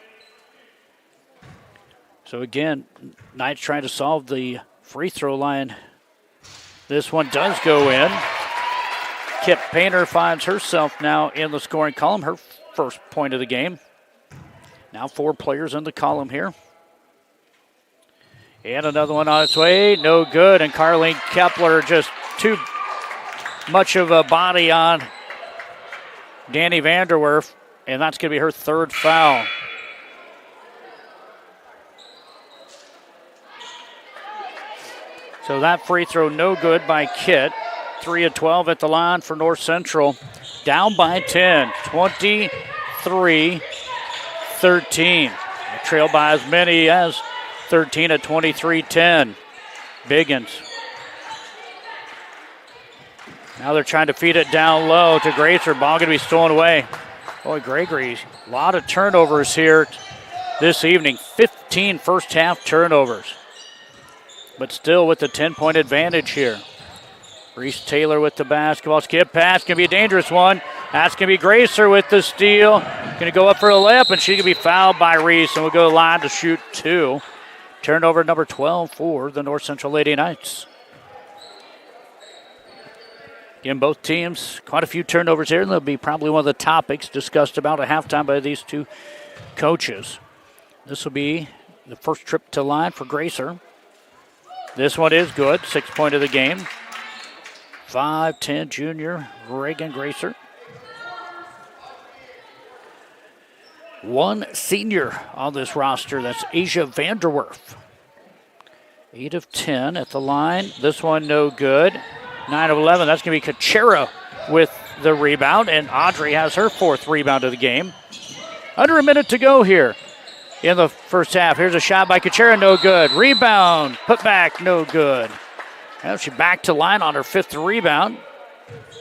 So again, Knights trying to solve the free throw line. This one does go in. Kip Painter finds herself now in the scoring column, her first point of the game. Now 4 players in the column here. And another one on its way, no good. And Carlene Kepler just too much of a body on Danny Vanderwerf, and that's going to be her third foul. So that free throw no good by Kit. 3 of 12 at the line for North Central. Down by 10, 23-13. Trail by as many as 13 at 23-10. Biggins. Now they're trying to feed it down low to Gracer. Ball going to be stolen away. Boy, Gregory, a lot of turnovers here this evening. 15 first half turnovers. But still with the 10-point advantage here. Reese Taylor with the basketball. Skip pass, going to be a dangerous one. That's going to be Gracer with the steal. Going to go up for a layup, and she's going to be fouled by Reese, and we'll go to the line to shoot 2. Turnover number 12 for the North Central Lady Knights. Again, both teams, quite a few turnovers here, and they'll be probably one of the topics discussed about at halftime by these two coaches. This will be the first trip to line for Gracer. This one is good, 6th point of the game. 5'10" junior Reagan Gracer. 1 senior on this roster, that's Asia Vanderwerf. 8 of 10 at the line. This one no good. 9 of 11, that's going to be Kuchera with the rebound, and Audrey has her 4th rebound of the game. Under a minute to go here in the first half. Here's a shot by Kuchera, no good. Rebound, put back, no good. Now she back to line on her 5th rebound.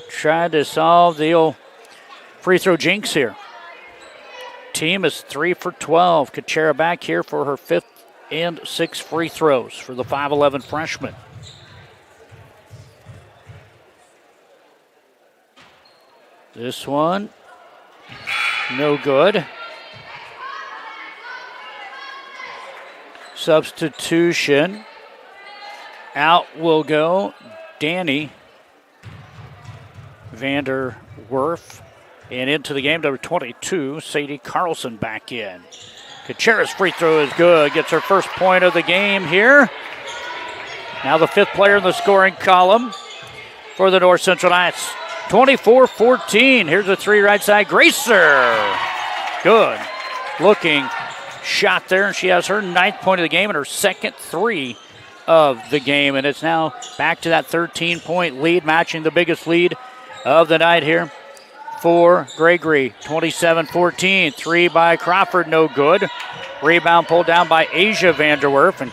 Tried to solve the old free throw jinx here. Team is 3 for 12. Kuchera back here for her 5th and 6th free throws for the 5'11" freshman. This one, no good. Substitution. Out will go Danny Vanderwerf. And into the game, number 22, Sadie Carlson back in. Kuchera's free throw is good. Gets her first point of the game here. Now the 5th player in the scoring column for the North Central Knights. 24-14. Here's a three right side. Gracer. Good looking shot there, and she has her 9th point of the game and her second three of the game. And it's now back to that 13-point lead, matching the biggest lead of the night here for Gregory. 27-14. Three by Crawford, no good. Rebound pulled down by Asia Vanderwerf, and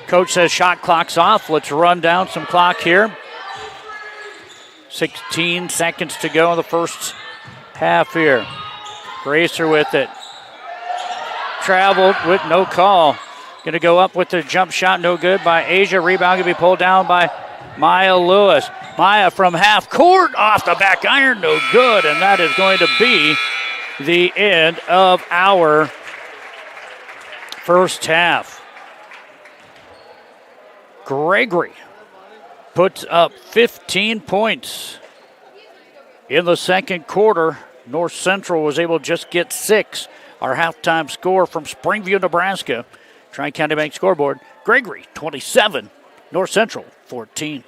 coach says shot clock's off. Let's run down some clock here. 16 seconds to go in the first half here. Gracer with it. Traveled with no call. Going to go up with the jump shot, no good by Asia. Rebound going to be pulled down by Maya Lewis. Maya from half court, off the back iron, no good. And that is going to be the end of our first half. Gregory puts up 15 points in the second quarter. North Central was able to just get 6. Our halftime score from Springview, Nebraska. Tri-County Bank scoreboard. Gregory 27, North Central 14.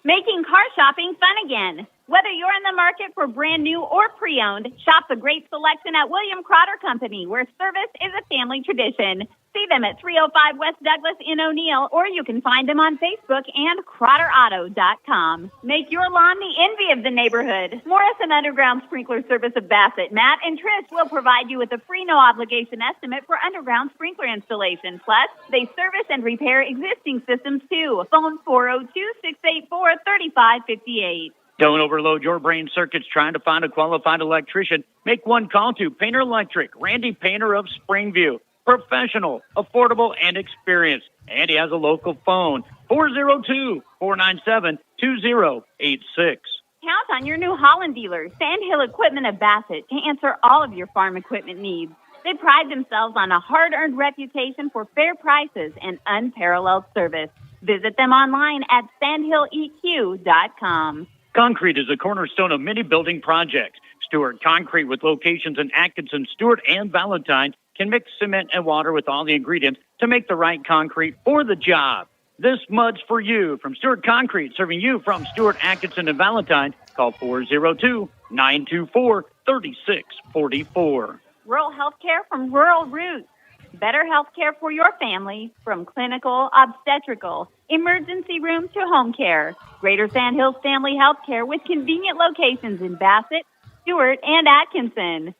Making car shopping fun again. Whether you're in the market for brand new or pre-owned, shop the great selection at William Crotter Company, where service is a family tradition. See them at 305 West Douglas in O'Neill, or you can find them on Facebook and CrotterAuto.com. Make your lawn the envy of the neighborhood. Morrison Underground Sprinkler Service of Bassett, Matt and Trish will provide you with a free no-obligation estimate for underground sprinkler installation. Plus, they service and repair existing systems, too. Phone 402-684-3558. Don't overload your brain circuits trying to find a qualified electrician. Make one call to Painter Electric, Randy Painter of Springview. Professional, affordable, and experienced. And he has a local phone, 402-497-2086. Count on your New Holland dealer, Sandhill Equipment of Bassett, to answer all of your farm equipment needs. They pride themselves on a hard-earned reputation for fair prices and unparalleled service. Visit them online at sandhilleq.com. Concrete is a cornerstone of many building projects. Stewart Concrete, with locations in Atkinson, Stewart, and Valentine, can mix cement and water with all the ingredients to make the right concrete for the job. This mud's for you from Stewart Concrete, serving you from Stewart, Atkinson, and Valentine. Call 402-924-3644. Rural health care from Rural Roots. Better health care for your family, from clinical, obstetrical, emergency room to home care. Greater Sandhills Family Health Care with convenient locations in Bassett, Stewart, and Atkinson.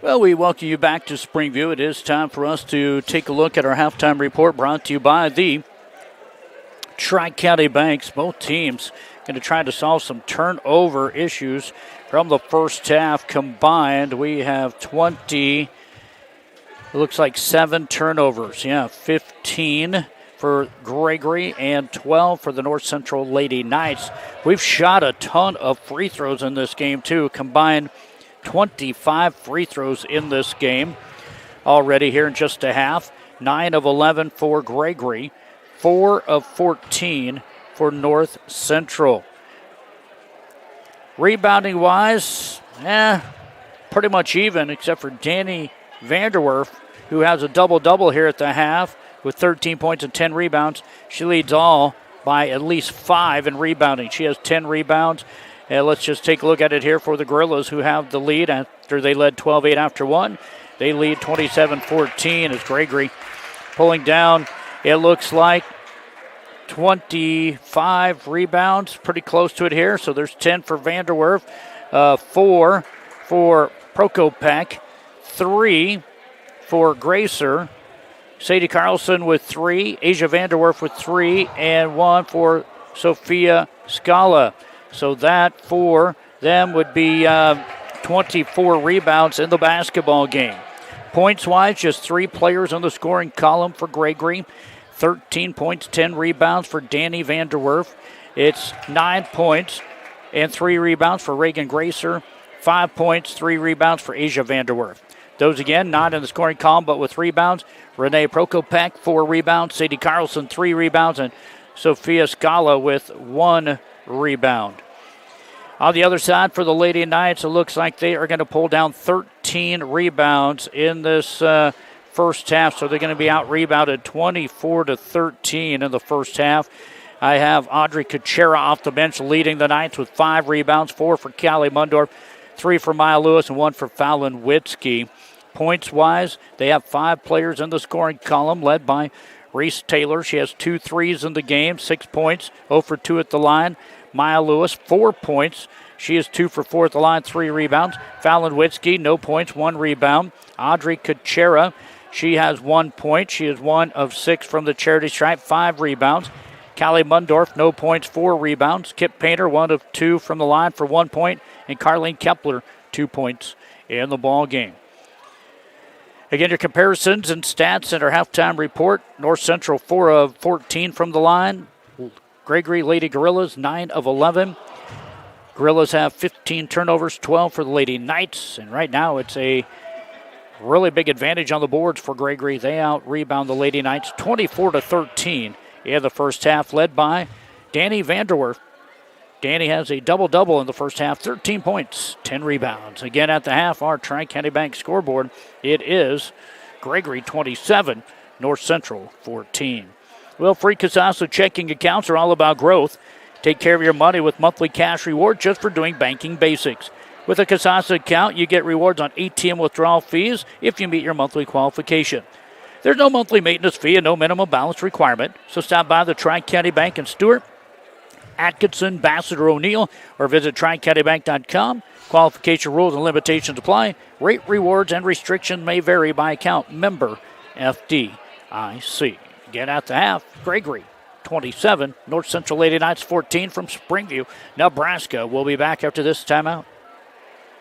Well, we welcome you back to Springview. It is time for us to take a look at our halftime report, brought to you by the Tri-County Banks. Both teams going to try to solve some turnover issues from the first half combined. We have 20, it looks like 7 turnovers. 15 for Gregory and 12 for the North Central Lady Knights. We've shot a ton of free throws in this game, too. Combined 25 free throws in this game already here in just a half. 9 of 11 for Gregory, 4 of 14 for North Central. Rebounding wise, pretty much even, except for Danny Vanderwerf, who has a double-double here at the half with 13 points and 10 rebounds. She leads all by at least 5 in rebounding. She has 10 rebounds. And let's just take a look at it here for the Gorillas, who have the lead after they led 12-8 after one. They lead 27-14 as Gregory pulling down, it looks like, 25 rebounds, pretty close to it here. So there's 10 for Vanderwerf, 4 for Prokopek, 3 for Gracer, Sadie Carlson with 3, Asia Vanderwerf with 3, and 1 for Sophia Scala. So that for them would be 24 rebounds in the basketball game. Points-wise, just 3 players on the scoring column for Gregory. 13 points, 10 rebounds for Danny Vanderwerf. It's 9 points and 3 rebounds for Reagan Gracer. 5 points, 3 rebounds for Asia Vanderwerf. Those again, not in the scoring column, but with rebounds. Renee Prokopek, 4 rebounds. Sadie Carlson, 3 rebounds. And Sophia Scala with 1 rebound. On the other side for the Lady Knights, it looks like they are going to pull down 13 rebounds in this first half. So they're going to be out-rebounded 24-13 in the first half. I have Audrey Kuchera off the bench leading the Knights with 5 rebounds, 4 for Callie Mundorf, 3 for Maya Lewis, and 1 for Fallon Witzke. Points-wise, they have 5 players in the scoring column, led by Reese Taylor. She has 2 threes in the game, 6 points, 0 for 2 at the line. Maya Lewis, 4 points. She is 2 for 4 at the line, 3 rebounds. Fallon Witzke, no points, 1 rebound. Audrey Kuchera, she has 1 point. She is 1 of 6 from the charity stripe, 5 rebounds. Callie Mundorf, no points, 4 rebounds. Kip Painter, 1 of 2 from the line for 1 point. And Carlene Kepler, 2 points in the ball game. Again, your comparisons and stats in our halftime report. North Central, 4 of 14 from the line. Gregory Lady Gorillas, 9 of 11. Gorillas have 15 turnovers, 12 for the Lady Knights. And right now it's a really big advantage on the boards for Gregory. They out-rebound the Lady Knights 24-13 in the first half, led by Danny Vanderwerf. Danny has a double-double in the first half, 13 points, 10 rebounds. Again, at the half, our Tri-County Bank scoreboard, it is Gregory 27, North Central 14. Well, free Casasa checking accounts are all about growth. Take care of your money with monthly cash reward just for doing banking basics. With a Casasa account, you get rewards on ATM withdrawal fees if you meet your monthly qualification. There's no monthly maintenance fee and no minimum balance requirement, so stop by the Tri-County Bank in Stewart, Atkinson, Bassett, or O'Neill, or visit TriCountyBank.com. Qualification rules and limitations apply. Rate, rewards, and restrictions may vary by account. Member FDIC. Again at the half, Gregory 27, North Central Lady Knights 14 from Springview, Nebraska. We'll be back after this timeout.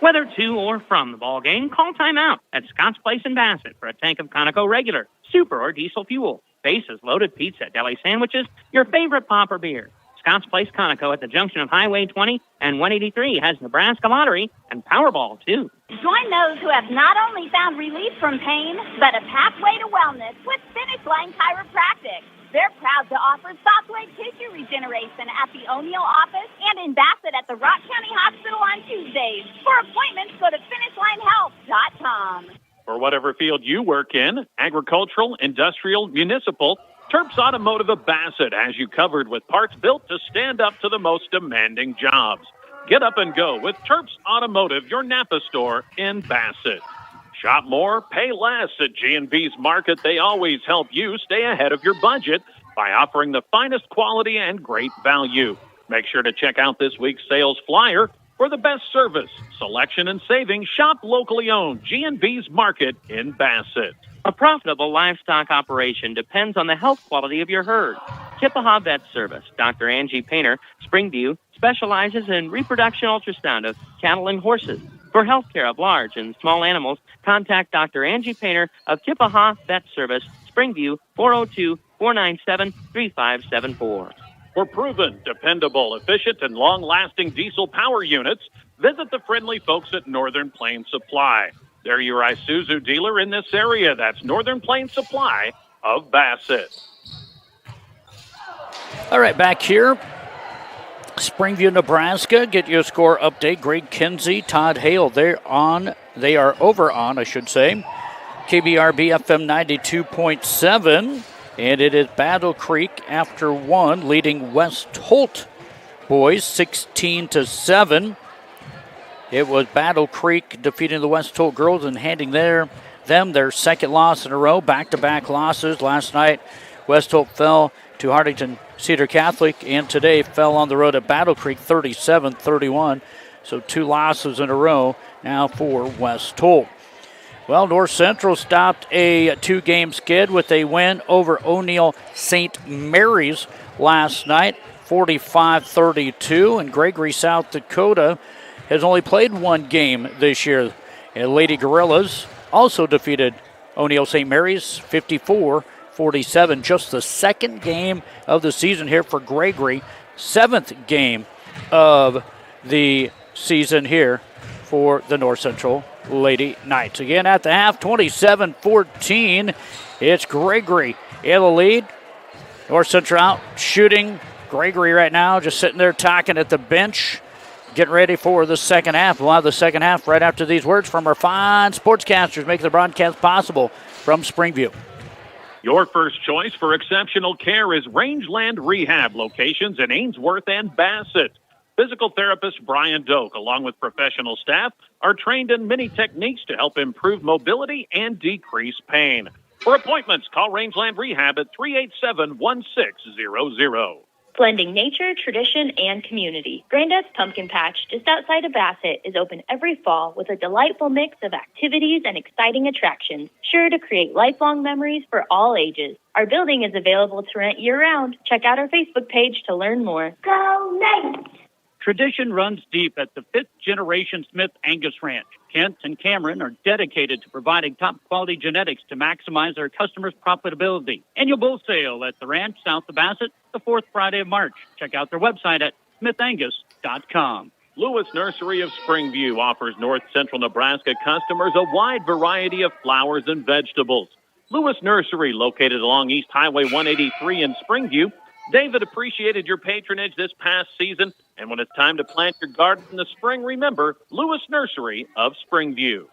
Whether to or from the ball game, call timeout at Scott's Place in Bassett for a tank of Conoco regular, super, or diesel fuel. Bases, loaded pizza, deli sandwiches, your favorite pop or beer. Scott's Place Conoco at the junction of Highway 20 and 183 has Nebraska Lottery and Powerball, too. Join those who have not only found relief from pain, but a pathway to wellness with Finish Line Chiropractic. They're proud to offer software tissue regeneration at the O'Neill office and in Bassett at the Rock County Hospital on Tuesdays. For appointments, go to finishlinehealth.com. For whatever field you work in, agricultural, industrial, municipal, Terps Automotive of Bassett has you covered with parts built to stand up to the most demanding jobs. Get up and go with Terps Automotive, your Napa store in Bassett. Shop more, pay less at G&B's Market. They always help you stay ahead of your budget by offering the finest quality and great value. Make sure to check out this week's sales flyer for the best service, selection, and savings. Shop locally owned G&B's Market in Bassett. A profitable livestock operation depends on the health quality of your herd. Kippaha Vet Service, Dr. Angie Painter, Springview, specializes in reproduction ultrasound of cattle and horses. For health care of large and small animals, contact Dr. Angie Painter of Kippaha Vet Service, Springview, 402-497-3574. For proven, dependable, efficient, and long-lasting diesel power units, visit the friendly folks at Northern Plains Supply. They're your Isuzu dealer in this area. That's Northern Plains Supply of Bassett. All right, back here, Springview, Nebraska. Get you a score update. Greg Kinsey, Todd Hale. They are over on, KBRB FM 92.7. And it is Battle Creek after 1, leading West Holt boys 16-7. It was Battle Creek defeating the West Holt girls and handing them their second loss in a row, back-to-back losses. Last night, West Holt fell to Hartington Cedar Catholic, and today fell on the road at Battle Creek 37-31. So 2 losses in a row now for West Holt. Well, North Central stopped a 2-game skid with a win over O'Neill St. Mary's last night, 45-32, and Gregory, South Dakota has only played 1 game this year. And Lady Gorillas also defeated O'Neill St. Mary's 54-47. Just the 2nd game of the season here for Gregory. 7th game of the season here for the North Central Lady Knights. Again at the half, 27-14. It's Gregory in the lead. North Central out shooting. Gregory right now just sitting there talking at the bench, getting ready for the second half. We'll have the second half right after these words from our fine sportscasters making the broadcast possible from Springview. Your first choice for exceptional care is Rangeland Rehab locations in Ainsworth and Bassett. Physical therapist Brian Doak, along with professional staff, are trained in many techniques to help improve mobility and decrease pain. For appointments, call Rangeland Rehab at 387-1600. Blending nature, tradition, and community. Granddad's Pumpkin Patch, just outside of Bassett, is open every fall with a delightful mix of activities and exciting attractions, sure to create lifelong memories for all ages. Our building is available to rent year-round. Check out our Facebook page to learn more. Go Knights! Tradition runs deep at the 5th-generation Smith Angus Ranch. Kent and Cameron are dedicated to providing top-quality genetics to maximize their customers' profitability. Annual bull sale at the ranch south of Bassett, the 4th Friday of March. Check out their website at smithangus.com. Lewis Nursery of Springview offers north central Nebraska customers a wide variety of flowers and vegetables. Lewis Nursery, located along East Highway 183 in Springview. David appreciated your patronage this past season, and when it's time to plant your garden in the spring, remember Lewis Nursery of Springview.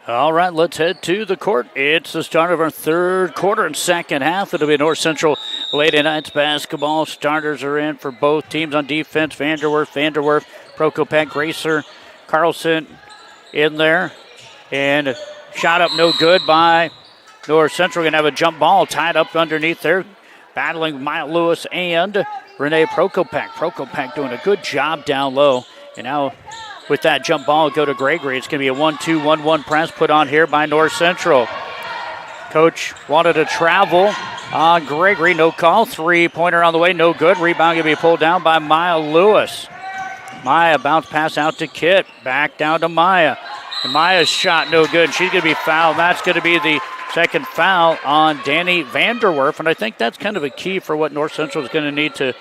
All right, let's head to the court. It's the start of our third quarter and second half. It'll be North Central Lady Knights basketball. Starters are in for both teams on defense. Vanderwerf, Prokopek, Gracer, Carlson in there. And shot up no good by North Central. Going to have a jump ball tied up underneath there. Battling Maya Lewis and Renee Prokopek. Prokopek doing a good job down low. And now with that jump ball, go to Gregory. It's going to be a 1-2-1-1 press put on here by North Central. Coach wanted to travel on Gregory. No call. Three-pointer on the way. No good. Rebound going to be pulled down by Maya Lewis. Maya bounce pass out to Kit. Back down to Maya. And Maya's shot no good. She's going to be fouled. That's going to be the second foul on Danny Vanderwerf, and I think that's kind of a key for what North Central is going to need to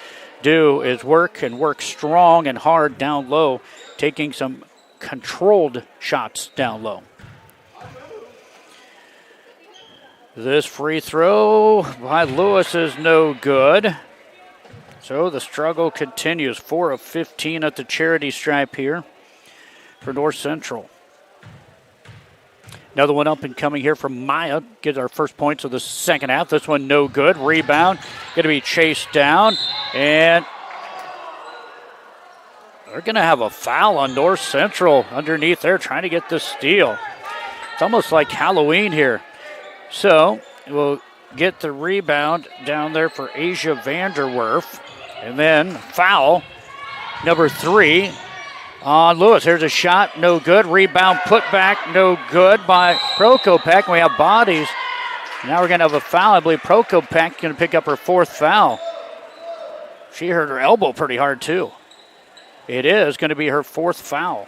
do is work strong and hard down low, taking some controlled shots down low. This free throw by Lewis is no good. So the struggle continues. 4 of 15 at the charity stripe here for North Central. Another one up and coming here from Maya. Gets our first points of the second half. This one no good. Rebound. Going to be chased down. And they're going to have a foul on North Central underneath there trying to get this steal. It's almost like Halloween here. So we'll get the rebound down there for Asia Vanderwerf. And then foul number 3. On Lewis, here's a shot, no good. Rebound, put back, no good by Prokopek. We have bodies. Now we're going to have a foul. I believe Prokopek going to pick up her 4th foul. She hurt her elbow pretty hard, too. It is going to be her 4th foul.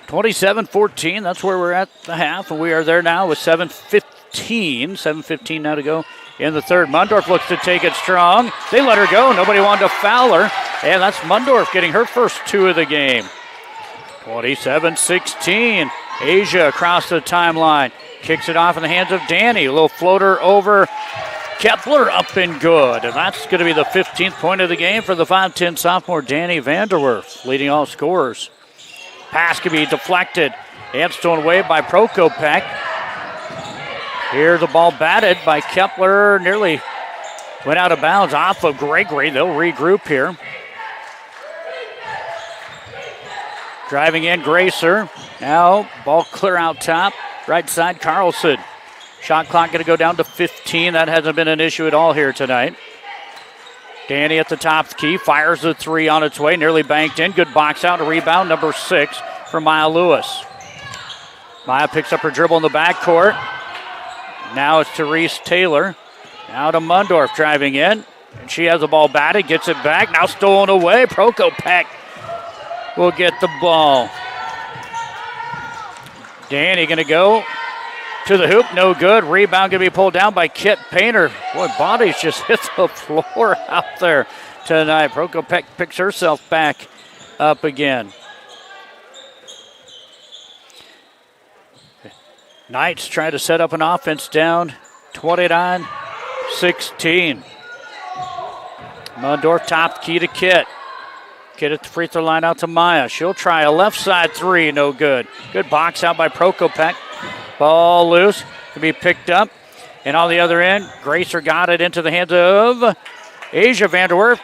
(27-14). That's where we're at the half, and we are there now with 7:15 now to go in the third. Mundorf looks to take it strong. They let her go. Nobody wanted to foul her. And that's Mundorf getting her first 2 of the game. 27-16. Asia across the timeline. Kicks it off in the hands of Danny. A little floater over Kepler, up and good. And that's going to be the 15th point of the game for the 5'10 sophomore Danny Vanderwerf, leading all scorers. Pass can be deflected and stolen away by Prokopek. Here's the ball batted by Kepler. Nearly went out of bounds off of Gregory. They'll regroup here. Driving in Gracer. Now ball clear out top. Right side Carlson. Shot clock going to go down to 15. That hasn't been an issue at all here tonight. Danny at the top of the key. Fires the 3 on its way. Nearly banked in. Good box out. A rebound. Number 6 for Maya Lewis. Maya picks up her dribble in the backcourt. Now it's Therese Taylor. Now to Mundorf driving in. And she has the ball batted, gets it back. Now stolen away. Prokopek will get the ball. Danny going to go to the hoop. No good. Rebound going to be pulled down by Kit Painter. Boy, bodies just hit the floor out there tonight. Prokopek picks herself back up again. Knights try to set up an offense down 29-16. Mundorf top key to Kit. Get it the free throw line out to Maya. She'll try a left side three, no good. Good box out by Prokopek. Ball loose, can be picked up. And on the other end, Gracer got it into the hands of Asia Vanderwerf.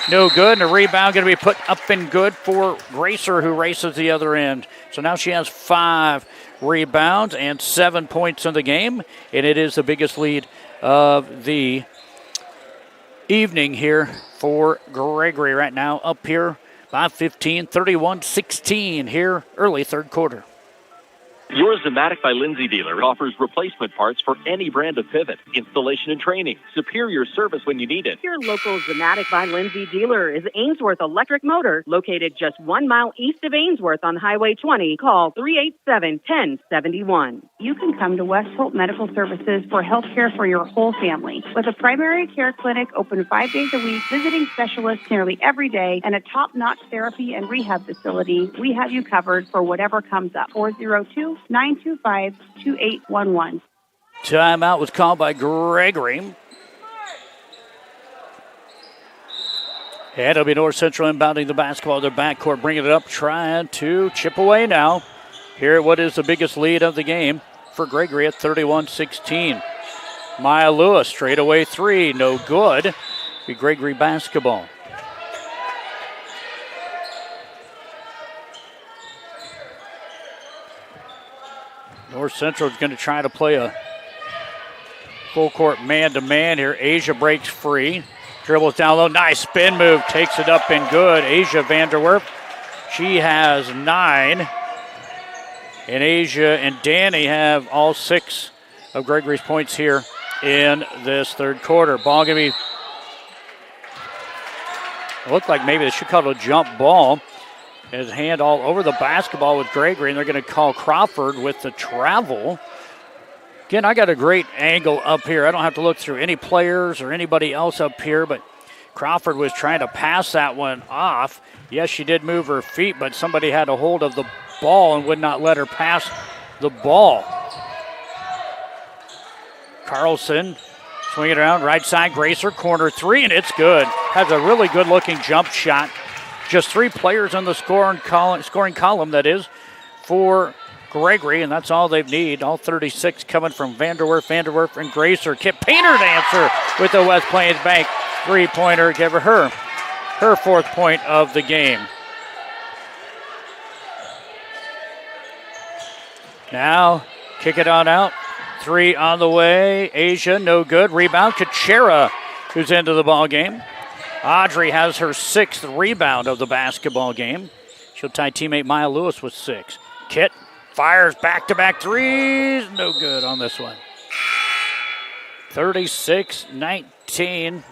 No good, and a rebound going to be put up and good for Gracer, who races the other end. So now she has 5 rebounds and 7 points in the game, and it is the biggest lead of the evening here for Gregory right now, up here by 15, 31-16 here early third quarter. Your Zematic by Lindsay dealer offers replacement parts for any brand of pivot, installation and training, superior service when you need it. Your local Zematic by Lindsay dealer is Ainsworth Electric Motor, located just 1 mile east of Ainsworth on Highway 20. Call 387-1071. You can come to West Hope Medical Services for health care for your whole family. With a primary care clinic open 5 days a week, visiting specialists nearly every day, and a top-notch therapy and rehab facility, we have you covered for whatever comes up. 402-925-2811. Timeout was called by Gregory. And it'll be North Central inbounding the basketball. Their backcourt bringing it up, trying to chip away now. Here, what is the biggest lead of the game for Gregory at 31-16. Maya Lewis, straightaway three, no good. Be Gregory basketball. North Central is going to try to play a full court man-to-man here. Asia breaks free. Dribbles down low. Nice spin move. Takes it up and good. Asia Vanderwerf. She has 9. And Asia and Danny have all 6 of Gregory's points here in this third quarter. Ball going to be, it looked like maybe they should call it a jump ball. His hand all over the basketball with Gregory, and they're going to call Crawford with the travel. Again, I got a great angle up here. I don't have to look through any players or anybody else up here, but Crawford was trying to pass that one off. Yes, she did move her feet, but somebody had a hold of the ball and would not let her pass the ball. Carlson swinging it around, right side, Gracer, corner three, and it's good. Has a really good-looking jump shot. Just 3 players on the scoring column, that is, for Gregory, and that's all they need. All 36 coming from Vanderwerf, and Gracer. Kip Painter to answer with the West Plains Bank three-pointer. Give her 4th point of the game. Now, kick it on out. 3 on the way. Asia, no good. Rebound, Kuchera, who's into the ball game. Audrey has her 6th rebound of the basketball game. She'll tie teammate Maya Lewis with 6. Kit fires back-to-back threes. No good on this one. 36-19.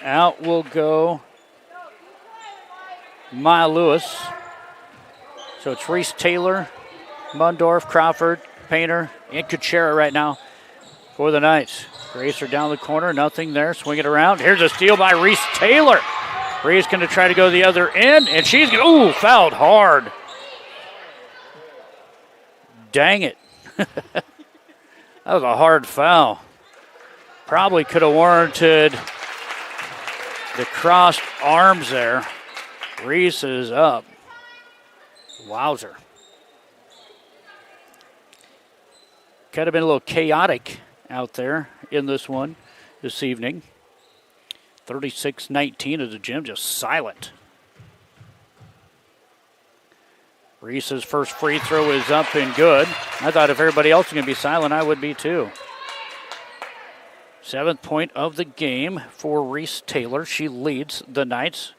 Out will go Maya Lewis. So it's Reese Taylor, Mundorf, Crawford, Painter, and Kuchera right now for the Knights. Gracer down the corner, nothing there. Swing it around. Here's a steal by Reese Taylor. Reese going to try to go the other end, and she's going to, fouled hard. Dang it. That was a hard foul. Probably could have warranted the crossed arms there. Reese is up. Wowzer. Could have been a little chaotic out there in this one this evening. 36-19 as the gym just silent. Reese's first free throw is up and good. I thought if everybody else was going to be silent, I would be too. 7th point of the game for Reese Taylor. She leads the Knights.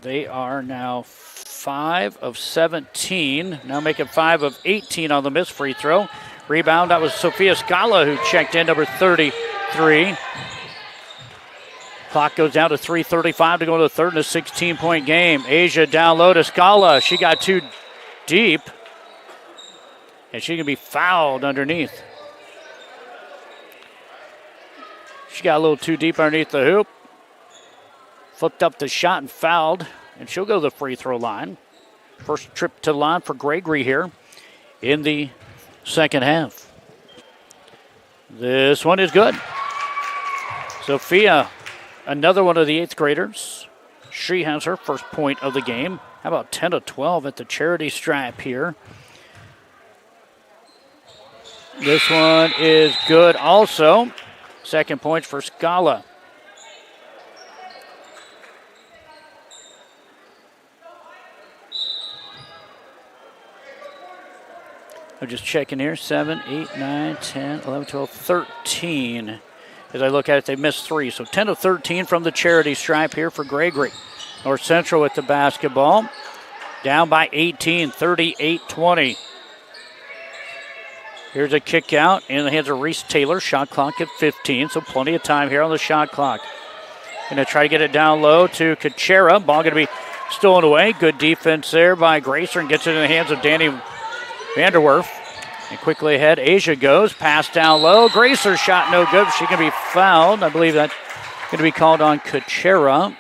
They are now 5 of 17. Now make it 5 of 18 on the missed free throw. Rebound, that was Sophia Scala who checked in, number 33. Clock goes down to 3:35 to go to the third in a 16-point game. Asia down low to Scala. She got too deep. And she can be fouled underneath. She got a little too deep underneath the hoop. Flipped up the shot and fouled. And she'll go to the free throw line. First trip to the line for Gregory here in the second half. This one is good. Sophia, another one of the 8th graders. She has her first point of the game. How about 10 of 12 at the charity stripe here? This one is good also. Second point for Scala. I'm just checking here. 7, 8, 9, 10, 11, 12, 13. As I look at it, they missed 3. So 10 of 13 from the charity stripe here for Gregory. North Central with the basketball. Down by 18, 38-20. Here's a kick out in the hands of Reese Taylor. Shot clock at 15, so plenty of time here on the shot clock. Going to try to get it down low to Kachera. Ball going to be stolen away. Good defense there by Gracer and gets it in the hands of Danny Vanderwerf. And quickly ahead, Asia goes. Pass down low. Gracer's shot no good. She can be fouled. I believe that's going to be called on Kachera.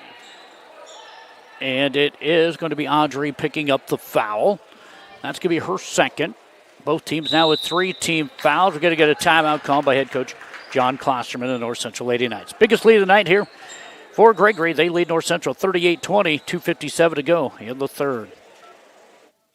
And it is going to be Audrey picking up the foul. That's going to be her second. Both teams now with 3 team fouls. We're going to get a timeout called by head coach John Klosterman of the North Central Lady Knights. Biggest lead of the night here for Gregory. They lead North Central 38-20, 2:57 to go in the third.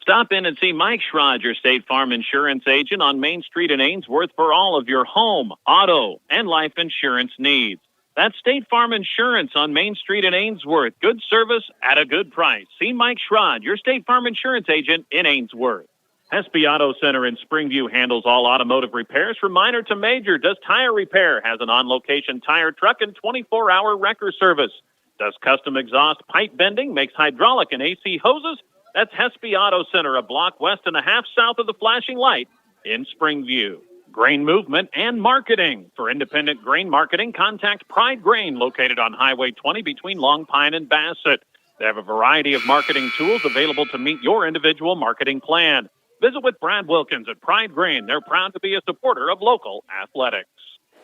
Stop in and see Mike Schrod, your State Farm insurance agent on Main Street in Ainsworth for all of your home, auto, and life insurance needs. That's State Farm Insurance on Main Street in Ainsworth. Good service at a good price. See Mike Schrod, your State Farm insurance agent in Ainsworth. Hespe Auto Center in Springview handles all automotive repairs from minor to major. Does tire repair, has an on-location tire truck and 24-hour wrecker service. Does custom exhaust pipe bending, makes hydraulic and AC hoses. That's Hespe Auto Center, a block west and a half south of the flashing light in Springview. Grain movement and marketing. For independent grain marketing, contact Pride Grain, located on Highway 20 between Long Pine and Bassett. They have a variety of marketing tools available to meet your individual marketing plan. Visit with Brad Wilkins at Pride Grain. They're proud to be a supporter of local athletics.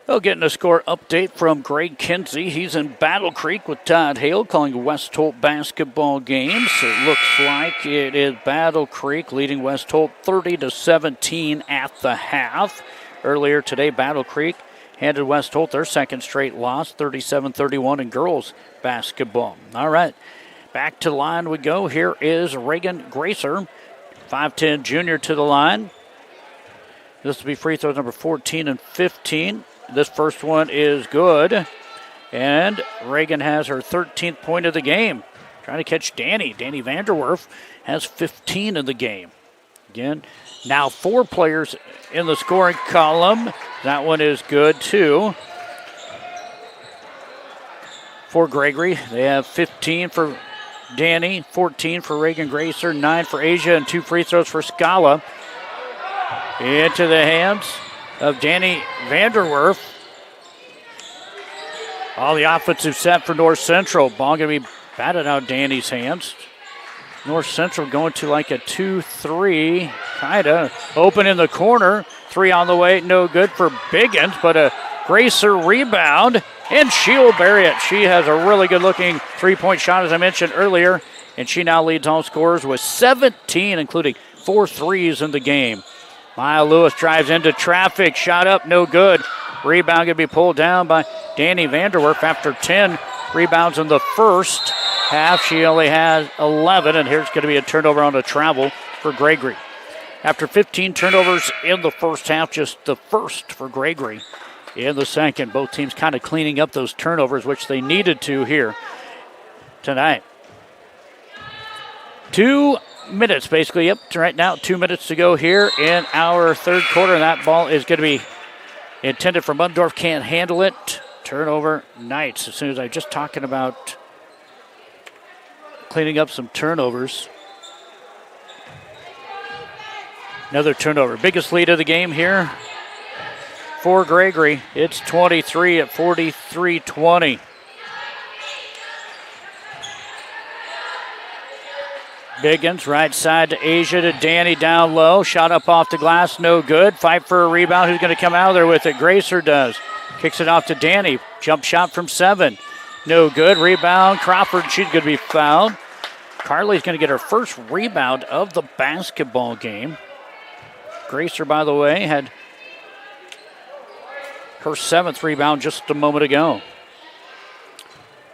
Well, getting a score update from Greg Kinsey. He's in Battle Creek with Todd Hale calling West Holt basketball games. It looks like it is Battle Creek leading West Holt 30-17 at the half. Earlier today, Battle Creek handed West Holt their second straight loss, 37-31 in girls basketball. All right, back to the line we go. Here is Reagan Gracer, 5'10 junior to the line. This will be free throws number 14 and 15. This first one is good. And Reagan has her 13th point of the game. Trying to catch Danny. Danny Vanderwerf has 15 in the game. Again, now 4 players in the scoring column. That one is good too. For Gregory, they have 15 for Danny, 14 for Reagan Gracer, 9 for Asia, and 2 free throws for Scala. Into the hands of Danny Vanderwerf. All the offensive set for North Central. Ball going to be batted out of Danny's hands. North Central going to like a 2-3. Kind of open in the corner. 3 on the way. No good for Biggins, but a Gracer rebound. And she'll bury it. She has a really good-looking three-point shot, as I mentioned earlier. And she now leads all scorers with 17, including 4 threes in the game. Maya Lewis drives into traffic. Shot up, no good. Rebound going to be pulled down by Danny Vanderwerf after 10 rebounds in the first half. She only has 11, and here's going to be a turnover on the travel for Gregory. After 15 turnovers in the first half, just the first for Gregory in the second. Both teams kind of cleaning up those turnovers, which they needed to here tonight. 2 minutes, basically. Yep, right now, 2 minutes to go here in our third quarter. And that ball is going to be intended for Mundorf. Can't handle it. Turnover, Knights. As soon as I was just talking about cleaning up some turnovers. Another turnover. Biggest lead of the game here for Gregory. It's 23 at 43-20. Biggins, right side to Asia, to Danny down low. Shot up off the glass, no good. Fight for a rebound. Who's going to come out of there with it? Gracer does. Kicks it off to Danny. Jump shot from 7. No good. Rebound. Crawford, she's going to be fouled. Carly's going to get her first rebound of the basketball game. Gracer, by the way, had her 7th rebound just a moment ago.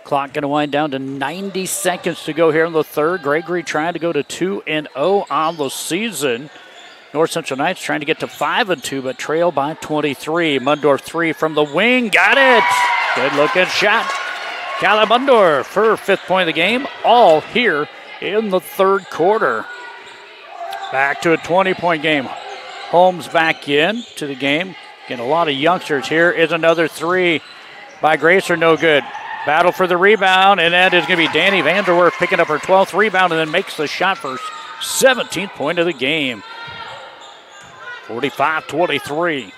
Clock going to wind down to 90 seconds to go here in the third. Gregory trying to go to 2-0 on the season. North Central Knights trying to get to 5-2, but trail by 23. Mundorf 3 from the wing. Got it. Good looking shot. Caleb Mundorf for 5th point of the game. All here in the third quarter. Back to a 20-point game. Holmes back in to the game. Getting a lot of youngsters. Here is another 3 by Gracer. No good. Battle for the rebound, and that is going to be Danny Vanderwerf picking up her 12th rebound and then makes the shot for 17th point of the game. 45-23.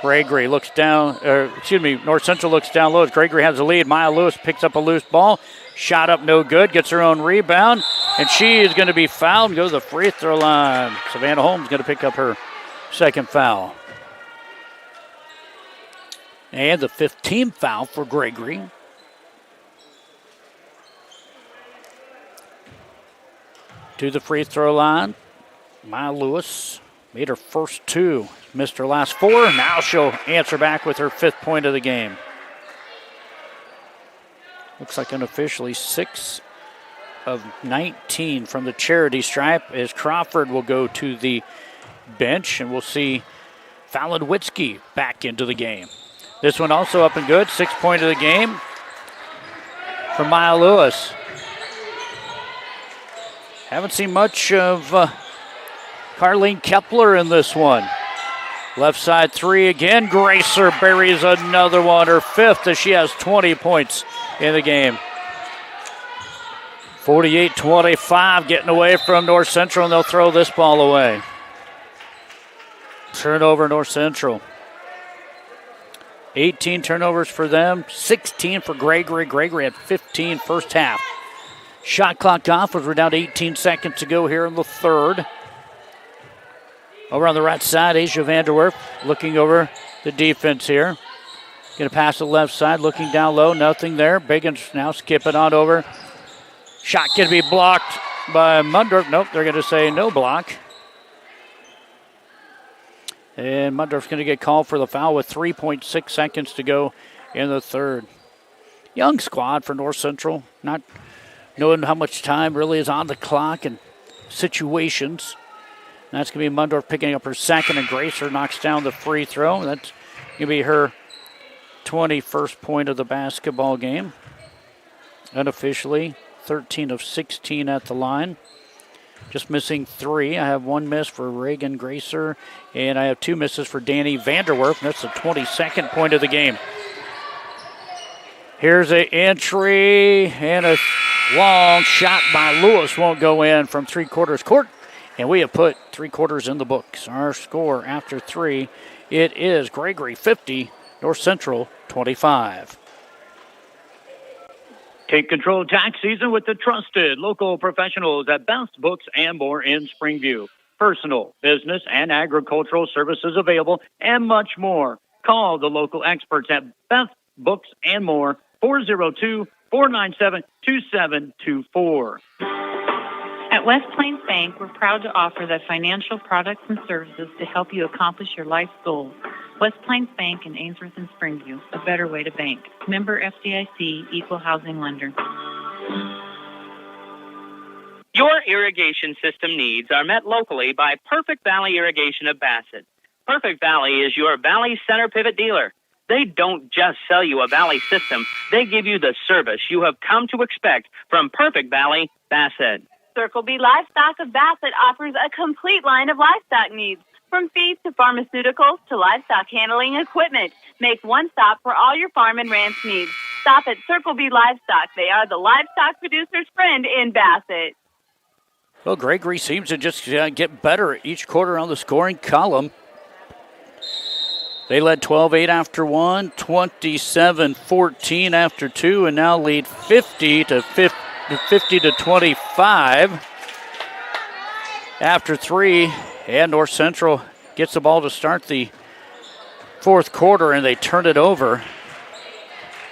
Gregory looks down, North Central looks down low as Gregory has the lead. Maya Lewis picks up a loose ball. Shot up no good, gets her own rebound, and she is going to be fouled and go to the free throw line. Savannah Holmes going to pick up her second foul. And the 15th foul for Gregory. To the free throw line. Maya Lewis made her first 2. Missed her last 4. Now she'll answer back with her 5th point of the game. Looks like unofficially 6 of 19 from the charity stripe as Crawford will go to the bench, and we'll see Fallon Witzke back into the game. This one also up and good. 6th point of the game from Maya Lewis. Haven't seen much of Carlene Kepler in this one. Left side 3 again. Gracer buries another one, her 5th, as she has 20 points in the game. 48-25, getting away from North Central, and they'll throw this ball away. Turnover, North Central. 18 turnovers for them, 16 for Gregory. Gregory had 15 first half. Shot clock off as we're down to 18 seconds to go here in the third. Over on the right side, Asia Vanderwerf looking over the defense here. Going to pass the left side, looking down low, nothing there. Biggins now skipping on over. Shot going to be blocked by Mundorf. Nope, they're going to say no block. And Mundorf's going to get called for the foul with 3.6 seconds to go in the third. Young squad for North Central, not knowing how much time really is on the clock and situations. And that's going to be Mundorf picking up her 2nd, and Gracer knocks down the free throw. That's going to be her 21st point of the basketball game. Unofficially, 13 of 16 at the line. Just missing 3. I have 1 miss for Reagan Gracer, and I have 2 misses for Danny Vanderwerf. That's the 22nd point of the game. Here's an entry, and a long shot by Lewis won't go in from 3/4 court, and we have put 3/4 in the books. Our score after 3, it is Gregory 50, North Central 25. Take control of tax season with the trusted local professionals at Best Books and More in Springview. Personal, business, and agricultural services available, and much more. Call the local experts at Best Books and More, 402-497-2724. At West Plains Bank, we're proud to offer the financial products and services to help you accomplish your life's goals. West Plains Bank in Ainsworth and Springview, a better way to bank. Member FDIC, Equal Housing Lender. Your irrigation system needs are met locally by Perfect Valley Irrigation of Bassett. Perfect Valley is your Valley Center Pivot dealer. They don't just sell you a Valley system, they give you the service you have come to expect from Perfect Valley Bassett. Circle B Livestock of Bassett offers a complete line of livestock needs. From feed to pharmaceuticals to livestock handling equipment, make one stop for all your farm and ranch needs. Stop at Circle B Livestock. They are the livestock producer's friend in Bassett. Well, Gregory seems to just get better each quarter on the scoring column. They led 12-8 after 1, 27-14 after 2, and now lead 50-25 after 3. And North Central gets the ball to start the fourth quarter, and they turn it over.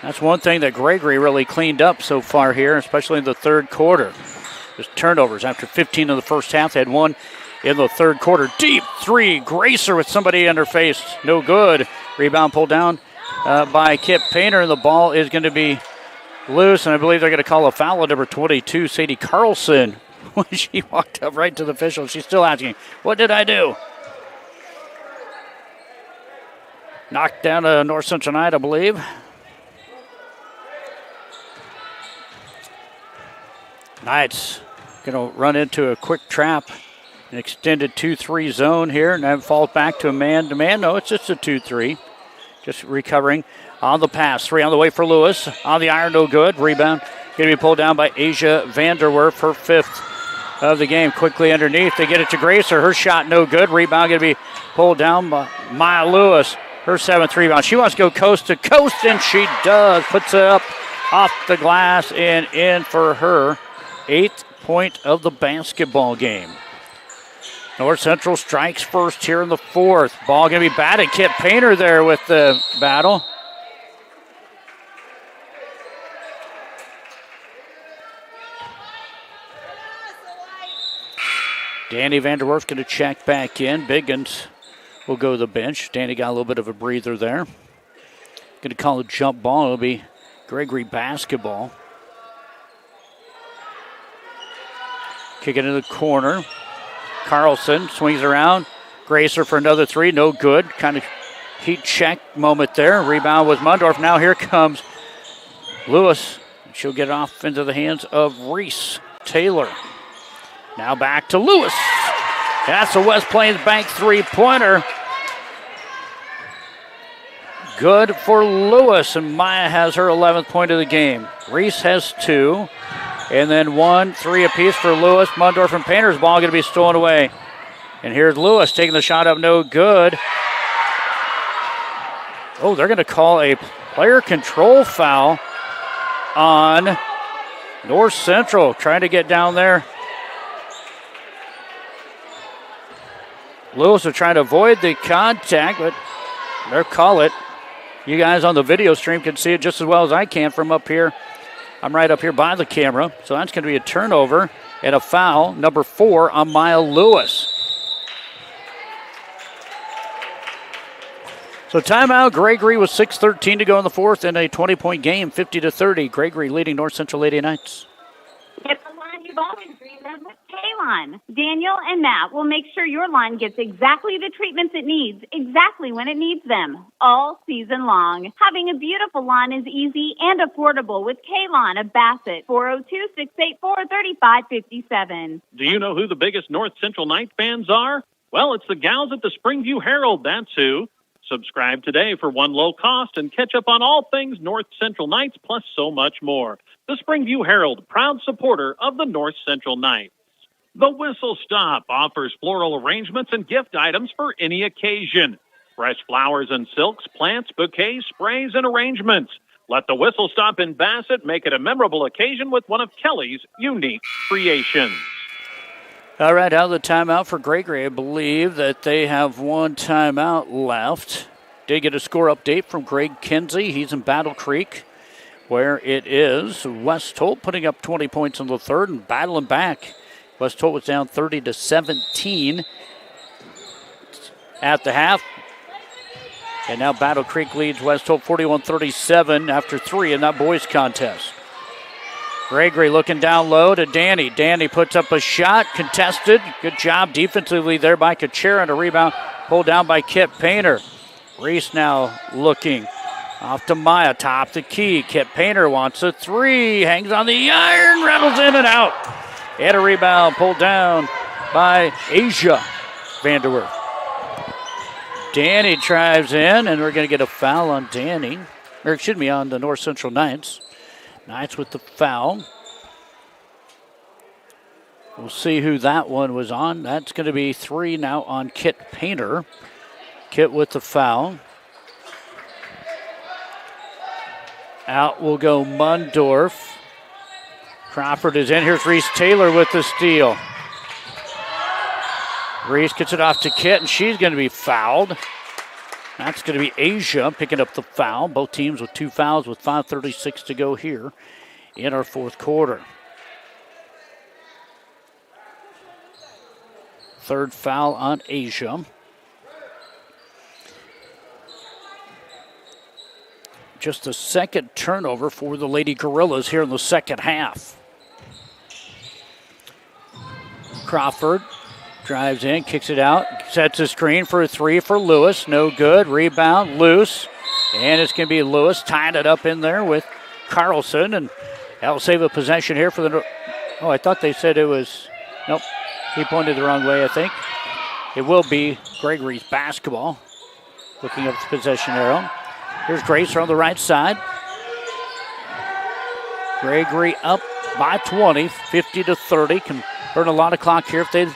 That's one thing that Gregory really cleaned up so far here, especially in the third quarter. Just turnovers after 15 in the first half. They had 1 in the third quarter. Deep 3. Gracer with somebody in her face. No good. Rebound pulled down by Kip Painter, and the ball is going to be loose, and I believe they're going to call a foul on number 22, Sadie Carlson. When she walked up right to the official, she's still asking, what did I do? Knocked down to North Central Knight, I believe. Knights going to run into a quick trap, an extended 2-3 zone here, and then falls back to a man-to-man. No, it's just a 2-3. Just recovering on the pass. 3 on the way for Lewis. On the iron, no good. Rebound going to be pulled down by Asia Vanderwerf, her 5th of the game. Quickly underneath, they get it to Gracer. Her shot no good. Rebound going to be pulled down by Maya Lewis. Her 7th rebound. She wants to go coast to coast, and she does. Puts it up off the glass and in for her 8th point of the basketball game. North Central strikes first here in the 4th. Ball going to be batted. Kit Painter there with the battle. Danny Vanderwerf going to check back in. Biggins will go to the bench. Danny got a little bit of a breather there. Going to call a jump ball. It'll be Gregory basketball. Kick it in the corner. Carlson swings around. Gracer for another 3. No good. Kind of heat check moment there. Rebound with Mundorf. Now here comes Lewis. She'll get off into the hands of Reese Taylor. Now back to Lewis. That's a West Plains Bank 3-pointer. Good for Lewis, and Maya has her 11th point of the game. Reese has 2, and then 1, 3 apiece for Lewis. Mundorf and Painter's ball going to be stolen away. And here's Lewis taking the shot up, no good. Oh, they're going to call a player control foul on North Central, trying to get down there. Lewis will try to avoid the contact, but they'll call it. You guys on the video stream can see it just as well as I can from up here. I'm right up here by the camera. So that's going to be a turnover and a foul, number 4 on Maya Lewis. So timeout, Gregory with 6:13 to go in the 4th in a 20-point game, 50-30. Gregory leading North Central Lady Knights. Get the line you've always dreamed of with K-Line. Daniel and Matt will make sure your lawn gets exactly the treatments it needs, exactly when it needs them, all season long. Having a beautiful lawn is easy and affordable with K-Lawn of Bassett, 402-684-3557. Do you know who the biggest North Central Knight fans are? Well, it's the gals at the Springview Herald, that's who. Subscribe today for one low cost and catch up on all things North Central Knights plus so much more. The Springview Herald, proud supporter of the North Central Knights. The Whistle Stop offers floral arrangements and gift items for any occasion. Fresh flowers and silks, plants, bouquets, sprays, and arrangements. Let the Whistle Stop in Bassett make it a memorable occasion with one of Kelly's unique creations. All right, out of the timeout for Gregory. I believe that they have one timeout left. Did get a score update from Greg Kinsey. He's in Battle Creek, where it is West Holt putting up 20 points in the 3rd and battling back. West Holt was down 30-17 at the half. And now Battle Creek leads West Holt 41-37 after 3 in that boys contest. Gregory looking down low to Danny. Danny puts up a shot, contested. Good job defensively there by Kachera, and a rebound pulled down by Kit Painter. Reese now looking off to Maya, top the key. Kit Painter wants a 3, hangs on the iron, rattles in and out. And a rebound pulled down by Asia Vanderwerf. Danny drives in, and we're going to get a foul on Danny. Or excuse me, on the North Central Knights. Knights with the foul. We'll see who that one was on. That's going to be 3 now on Kit Painter. Kit with the foul. Out will go Mundorf. Crawford is in. Here's Reese Taylor with the steal. Reese gets it off to Kit, and she's going to be fouled. That's going to be Asia picking up the foul. Both teams with 2 fouls with 5:36 to go here in our 4th quarter. 3rd foul on Asia. just the second turnover for the Lady Gorillas here in the second half. Crawford drives in, kicks it out, sets a screen for a three for Lewis. No good. Rebound, loose. And it's going to be Lewis tying it up in there with Carlson. And that'll save a possession here for the... Oh, I thought they said it was... Nope. He pointed the wrong way, I think. It will be Gregory's basketball. Looking up the possession arrow. Here's Gracer on the right side. Gregory up by 20, 50-30. Can burn a lot of clock here if they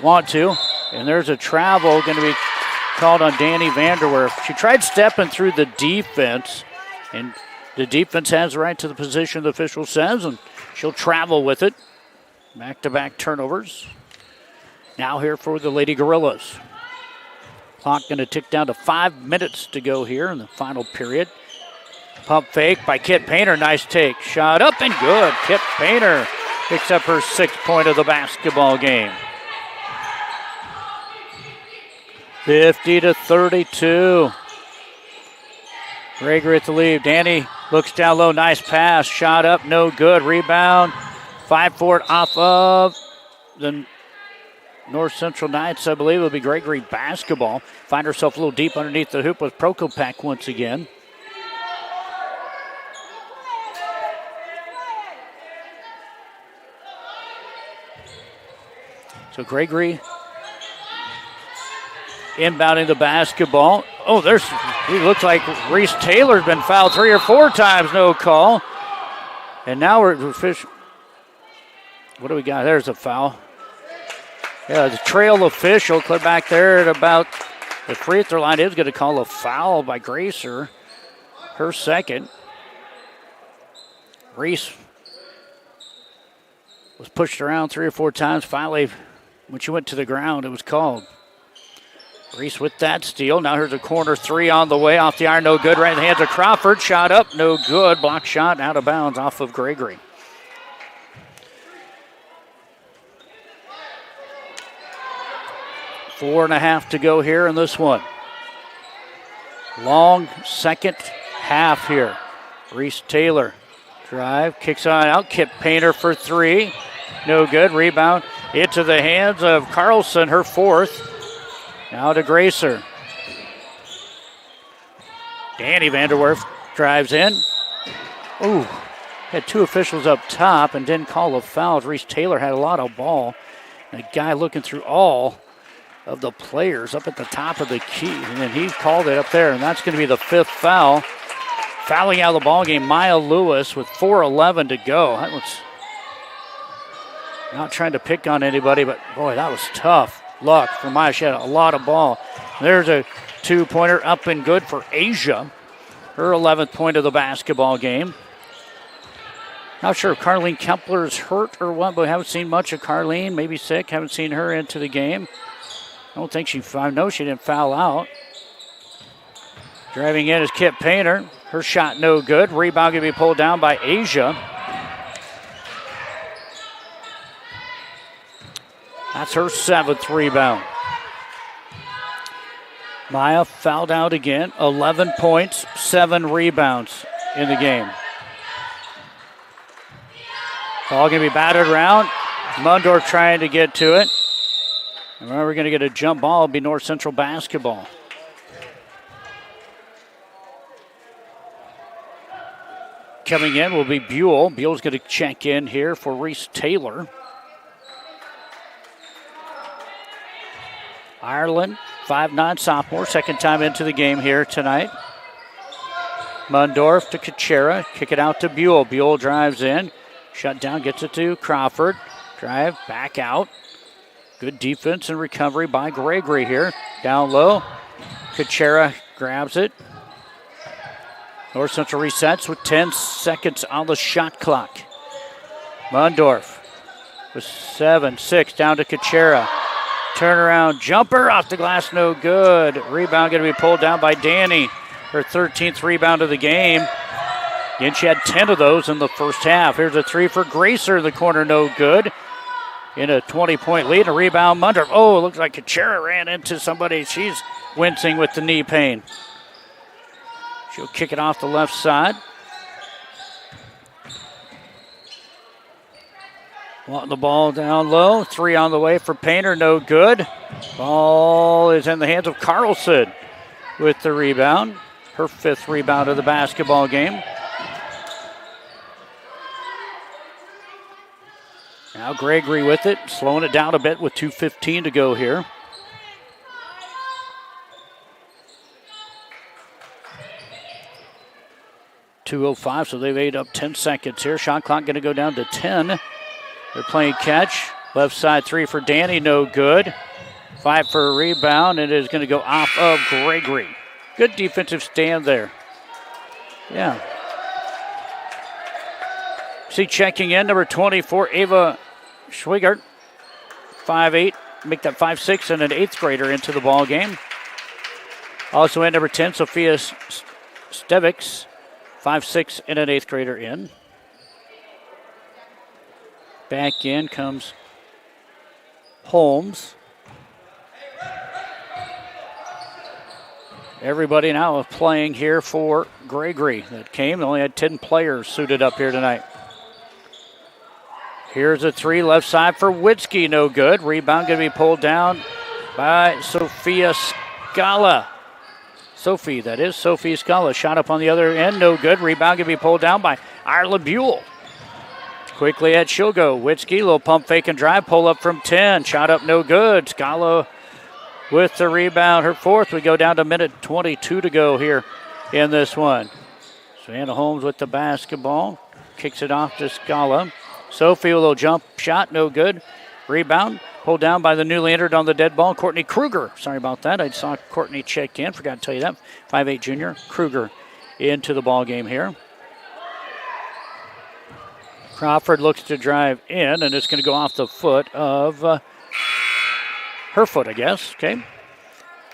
want to. And there's a travel going to be called on Danny Vanderwerf. She tried stepping through the defense, and the defense has the right to the position, the official says, and she'll travel with it. Back-to-back turnovers. Now here for the Lady Gorillas. Clock going to tick down to 5 minutes to go here in the final period. Pump fake by Kit Painter. Nice take. Shot up and good. Kit Painter picks up her 6th point of the basketball game. 50-32. Gregory at the lead. Danny looks down low. Nice pass. Shot up. No good. Rebound. 5 for it off of the North Central Knights. I believe it'll be Gregory basketball. Find herself a little deep underneath the hoop with Prokopek once again. So Gregory inbounding the basketball. Oh, he looks like Reese Taylor's been fouled 3 or 4 times, no call. And now we're official. What do we got? There's a foul. Yeah, the trail official clear back there at about the free throw line is going to call a foul by Gracer. Her second. Reese was pushed around 3 or 4 times. Finally, when she went to the ground, it was called. Reese with that steal. Now here's a corner three on the way. Off the iron, no good. Right in the hands of Crawford. Shot up, no good. Block shot out of bounds off of Gregory. Four and a half to go here in this one. Long second half here. Reese Taylor. Drive, kicks on out. Kip Painter for three. No good. Rebound into the hands of Carlson, her 4th. Now to Gracer. Danny Vanderwerf drives in. Ooh, had 2 officials up top and didn't call a foul. Reese Taylor had a lot of ball. And a guy looking through all of the players up at the top of the key. And then he called it up there, and that's going to be the 5th foul. Fouling out of the ball game, Maya Lewis with 4:11 to go. That was not trying to pick on anybody, but boy, that was tough luck for Maya. She had a lot of ball. There's a 2-pointer up and good for Asia. Her 11th point of the basketball game. Not sure if Carlene Kempler's hurt or what, but we haven't seen much of Carlene. Maybe sick. Haven't seen her into the game. I don't think I know she didn't foul out. Driving in is Kip Painter. Her shot no good. Rebound going to be pulled down by Asia. That's her 7th rebound. Maya fouled out again. 11 points, 7 rebounds in the game. Ball going to be battered around. Mundorf trying to get to it. And we're going to get a jump ball. It'll be North Central basketball. Coming in will be Buell. Buell's going to check in here for Reese Taylor. Ireland, 5'9" sophomore, second time into the game here tonight. Mundorf to Kuchera, kick it out to Buell. Buell drives in, shut down, gets it to Crawford. Drive, back out. Good defense and recovery by Gregory here. Down low, Kuchera grabs it. North Central resets with 10 seconds on the shot clock. Mundorf with 7-6 down to Kuchera. Turnaround jumper off the glass, no good. Rebound going to be pulled down by Danny. Her 13th rebound of the game. Again, she had 10 of those in the first half. Here's a three for Gracer in the corner, no good. In a 20-point lead, a rebound, Mundorf. Oh, it looks like Kuchera ran into somebody. She's wincing with the knee pain. She'll kick it off the left side. Want the ball down low. 3 on the way for Painter. No good. Ball is in the hands of Carlson with the rebound. Her 5th rebound of the basketball game. Now Gregory with it, slowing it down a bit with 2:15 to go here. .205, so they've ate up 10 seconds here. Shot clock going to go down to 10. They're playing catch. Left side 3 for Danny, no good. 5 for a rebound, and it is going to go off of Gregory. Good defensive stand there. Yeah. See checking in, number 24, Ava Schwigert. 5'8", make that 5'6", and an 8th grader into the ball game. Also in number 10, Sophia Stevics. 5'6", and an 8th grader in. Back in comes Holmes. Everybody now playing here for Gregory that came. They only had 10 players suited up here tonight. Here's a 3 left side for Witzke, no good. Rebound going to be pulled down by Sophia Scala. Sophie Scala. Shot up on the other end, no good. Rebound going to be pulled down by Arla Buell. Quickly at she'll go. Witzke, little pump fake and drive, pull up from 10. Shot up, no good. Scala with the rebound, her 4th. We go down to minute 22 to go here in this one. Savannah Holmes with the basketball. Kicks it off to Scala. Sophie with a little jump shot, no good. Rebound, pulled down by the newly entered on the dead ball, Courtney Kruger. Sorry about that. I saw Courtney check in. Forgot to tell you that. 5'8" junior. Kruger into the ball game here. Crawford looks to drive in, and it's going to go off the foot of her foot, I guess. Okay.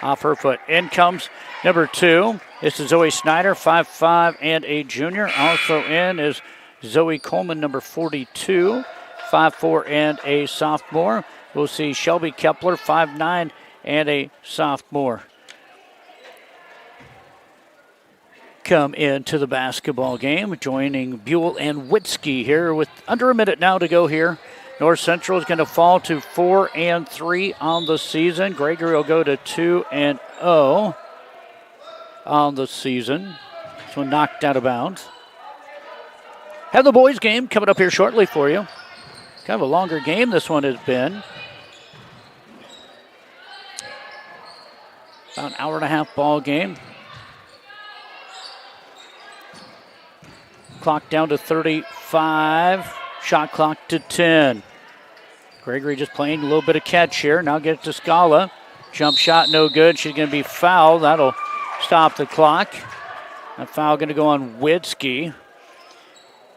Off her foot. In comes number 2. This is Zoe Snyder, 5'5", and a junior. Also in is Zoe Coleman, number 42, 5'4", and a sophomore. We'll see Shelby Kepler, 5'9", and a sophomore, come into the basketball game, joining Buell and Witzke here with under a minute now to go here. North Central is going to fall to 4-3 on the season. Gregory will go to 2-0 on the season. This one knocked out of bounds. Have the boys game coming up here shortly for you. Kind of a longer game this one has been. About an hour and a half ball game. Clock down to 35. Shot clock to 10. Gregory just playing a little bit of catch here. Now get it to Scala. Jump shot no good. She's going to be fouled. That'll stop the clock. That foul going to go on Witzke.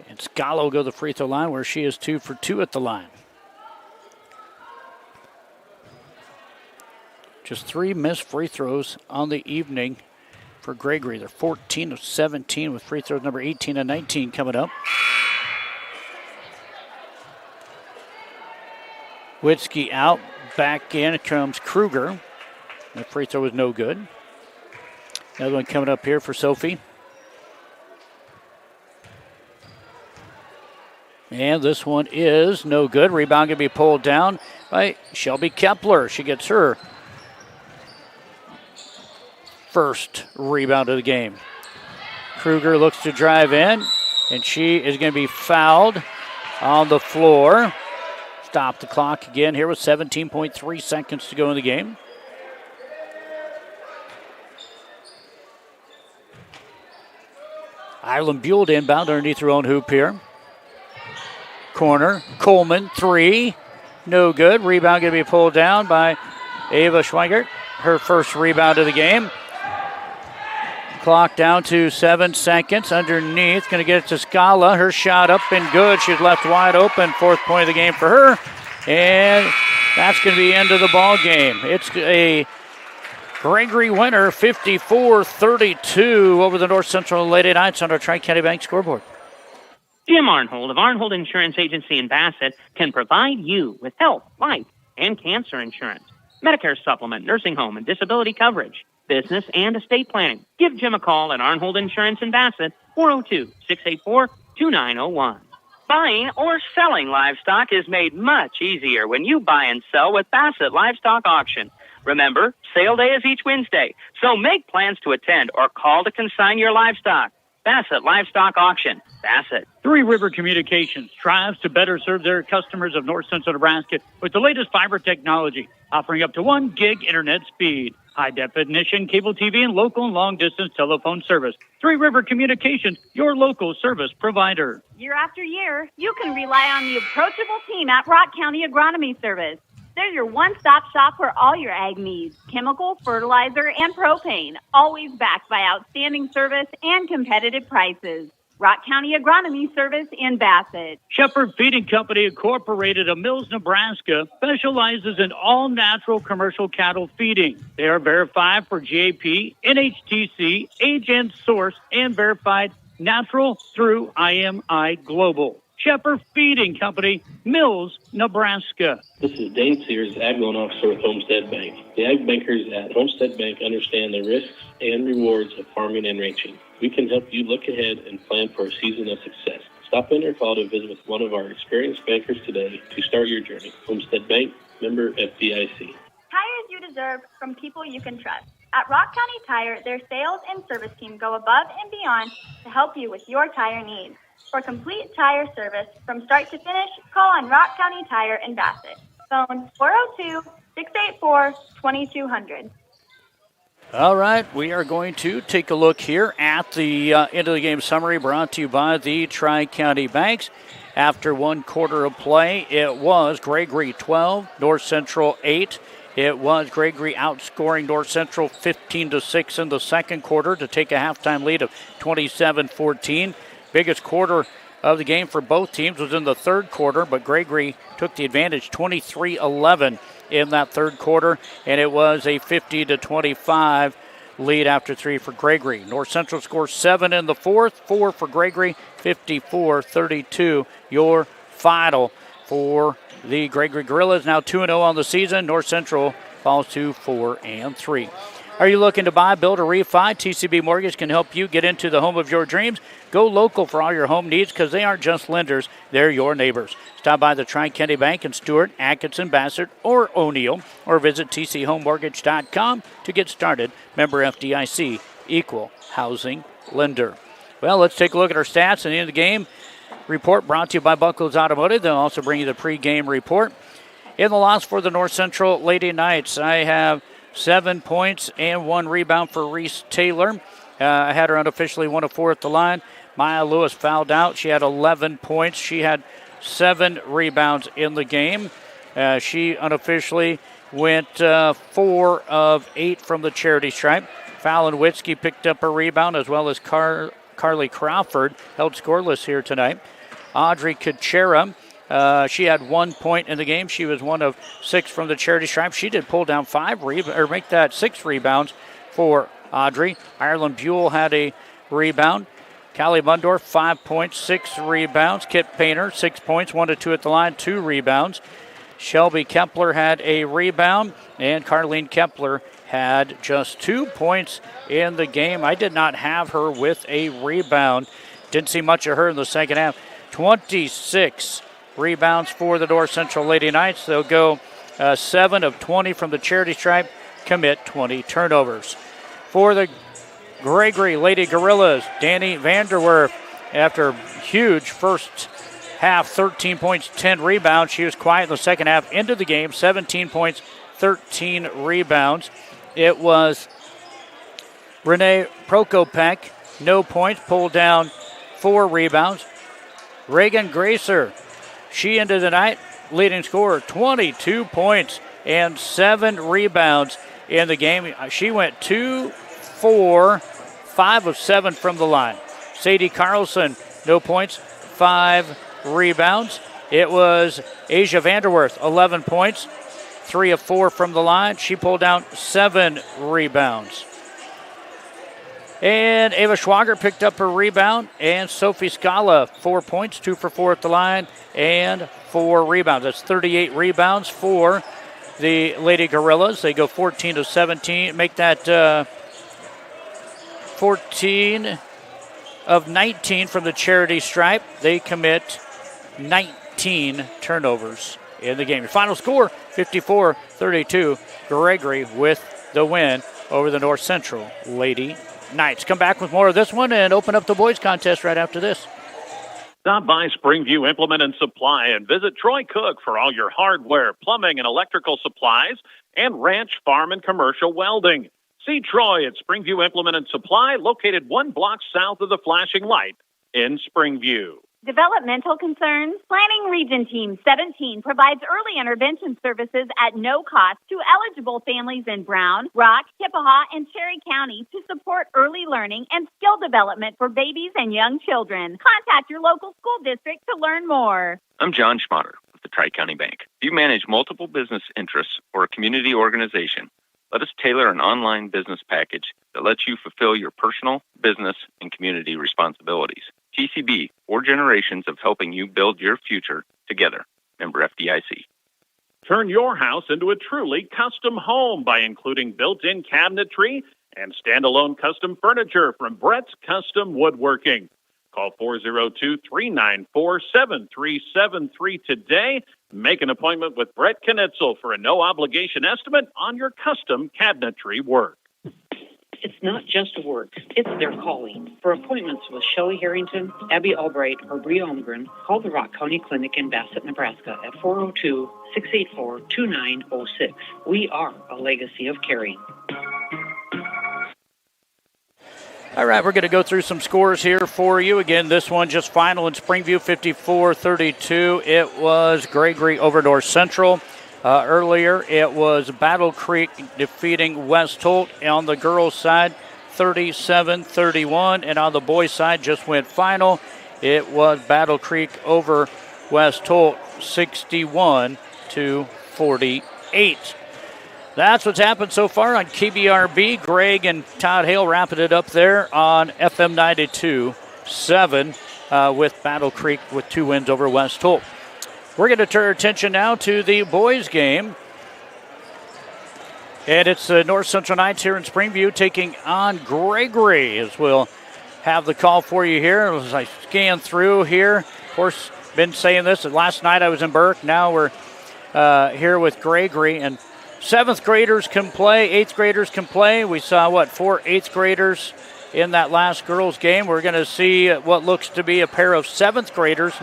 And Scala will go to the free throw line where she is 2 for 2 at the line. Just 3 missed free throws on the evening for Gregory. They're 14 of 17 with free throws number 18 and 19 coming up. Witzke out. Back in comes Kruger. The free throw was no good. Another one coming up here for Sophie. And this one is no good. Rebound going to be pulled down by Shelby Kepler. She gets her first rebound of the game. Kruger looks to drive in, and she is going to be fouled on the floor. Stop the clock again here with 17.3 seconds to go in the game. Ireland Buell inbound underneath her own hoop here. Corner, Coleman, 3, no good. Rebound going to be pulled down by Ava Schweigert. Her first rebound of the game. Clock down to 7 seconds. Underneath, going to get it to Scala. Her shot up and good. She's left wide open. 4th point of the game for her. And that's going to be end of the ball game. It's a Gregory winner, 54-32 over the North Central Lady Knights on our Tri-County Bank scoreboard. Jim Arnhold of Arnhold Insurance Agency in Bassett can provide you with health, life, and cancer insurance, Medicare supplement, nursing home, and disability coverage. business, and estate planning. Give Jim a call at Arnhold Insurance in Bassett, 402-684-2901. Buying or selling livestock is made much easier when you buy and sell with Bassett Livestock Auction. Remember, sale day is each Wednesday, so make plans to attend or call to consign your livestock. Bassett Livestock Auction, Bassett. Three River Communications strives to better serve their customers of north central Nebraska with the latest fiber technology, offering up to 1 gig internet speed, high-definition cable TV, and local and long-distance telephone service. Three River Communications, your local service provider. Year after year, you can rely on the approachable team at Rock County Agronomy Service. They're your one-stop shop for all your ag needs, chemical, fertilizer, and propane, always backed by outstanding service and competitive prices. Rock County Agronomy Service in Bassett. Shepherd Feeding Company Incorporated of Mills, Nebraska, specializes in all-natural commercial cattle feeding. They are verified for GAP, NHTC, age and source, and verified natural through IMI Global. Shepherd Feeding Company, Mills, Nebraska. This is Dane Sears, Ag Loan Officer with Homestead Bank. The ag bankers at Homestead Bank understand the risks and rewards of farming and ranching. We can help you look ahead and plan for a season of success. Stop in or call to visit with one of our experienced bankers today to start your journey. Homestead Bank, member FDIC. Tires you deserve from people you can trust. At Rock County Tire, their sales and service team go above and beyond to help you with your tire needs. For complete tire service from start to finish, call on Rock County Tire in Bassett. Phone 402-684-2200. All right, we are going to take a look here at the end of the game summary brought to you by the Tri-County Banks. After one quarter of play, it was Gregory 12, North Central 8. It was Gregory outscoring North Central 15-6 in the second quarter to take a halftime lead of 27-14. Biggest quarter of the game for both teams was in the third quarter, but Gregory took the advantage 23-11 in that third quarter, and it was a 50-25 lead after three for Gregory. North Central scores 7 in the fourth, 4 for Gregory, 54-32. Your final for the Gregory Gorillas. Now 2-0 on the season. North Central falls to 4-3. Are you looking to buy, build, or refi? TCB Mortgage can help you get into the home of your dreams. Go local for all your home needs because they aren't just lenders, they're your neighbors. Stop by the Tri-County Bank in Stewart, Atkinson, Bassett, or O'Neill, or visit tchomemortgage.com to get started. Member FDIC, equal housing lender. Well, let's take a look at our stats and the end of the game report brought to you by Buckles Automotive. They'll also bring you the pregame report. In the loss for the North Central Lady Knights, I have 7 points and 1 rebound for Reese Taylor. I had her unofficially 1 of 4 at the line. Maya Lewis fouled out. She had 11 points. She had 7 rebounds in the game. She unofficially went 4 of 8 from the charity stripe. Fallon Witzke picked up a rebound, as well as Carly Crawford held scoreless here tonight. Audrey Kuchera, she had 1 point in the game. She was 1 of 6 from the charity stripe. She did pull down 6 rebounds for Audrey. Ireland Buell had a rebound. Callie Mundorf, 5 points, 6 rebounds. Kit Painter, 6 points, 1 of 2 at the line, 2 rebounds. Shelby Kepler had a rebound, and Carlene Kepler had just 2 points in the game. I did not have her with a rebound. Didn't see much of her in the second half. 26 rebounds for the North Central Lady Knights. They'll go 7 of 20 from the charity stripe, commit 20 turnovers. For the Gregory Lady Gorillas, Danny Vanderwerf, after huge first half, 13 points, 10 rebounds. She was quiet in the second half. Into the game, 17 points, 13 rebounds. It was Renee Prokopek, no points, pulled down 4 rebounds. Reagan Gracer, she ended the night leading scorer, 22 points and 7 rebounds in the game. She went 2, 4, 5 of 7 from the line. Sadie Carlson, no points, 5 rebounds. It was Asia Vanderwerth, 11 points, 3 of 4 from the line. She pulled down 7 rebounds. And Ava Schwager picked up her rebound, and Sophie Scala, 4 points, 2 for 4 at the line, and 4 rebounds. That's 38 rebounds for the Lady Gorillas. They go 14 of 17, make that 14 of 19 from the charity stripe. They commit 19 turnovers in the game. Your final score, 54-32. Gregory with the win over the North Central Lady Knights. Come back with more of this one and open up the boys contest right after this. Stop by Springview Implement and Supply and visit Troy Cook for all your hardware, plumbing, and electrical supplies, and ranch, farm, and commercial welding. See Troy at Springview Implement and Supply, located 1 block south of the flashing light in Springview. Developmental concerns? Planning Region Team 17 provides early intervention services at no cost to eligible families in Brown, Rock, Kippahaw, and Cherry County to support early learning and skill development for babies and young children. Contact your local school district to learn more. I'm John Schmatter with the Tri-County Bank. If you manage multiple business interests or a community organization, let us tailor an online business package that lets you fulfill your personal, business, and community responsibilities. TCB, 4 generations of helping you build your future together. Member FDIC. Turn your house into a truly custom home by including built-in cabinetry and standalone custom furniture from Brett's Custom Woodworking. Call 402-394-7373 today. Make an appointment with Brett Knitzel for a no-obligation estimate on your custom cabinetry work. It's not just work, it's their calling. For appointments with Shelley Harrington, Abby Albright, or Bree Holmgren, call the Rock County Clinic in Bassett, Nebraska at 402-684-2906. We are a legacy of caring. All right, we're going to go through some scores here for you. Again, this one just final in Springview, 54-32. It was Gregory over North Central. Earlier, it was Battle Creek defeating West Holt on the girls' side, 37-31. And on the boys' side, just went final. It was Battle Creek over West Holt, 61-48. That's what's happened so far on KBRB. Greg and Todd Hale wrapping it up there on FM 92.7 with Battle Creek with 2 wins over West Holt. We're going to turn our attention now to the boys' game. And it's the North Central Knights here in Springview taking on Gregory, as we'll have the call for you here as I scan through here. Of course, been saying this. Last night I was in Burke. Now we're here with Gregory. And 7th graders can play. 8th graders can play. We saw, 4 8th graders in that last girls' game. We're going to see what looks to be a pair of 7th graders.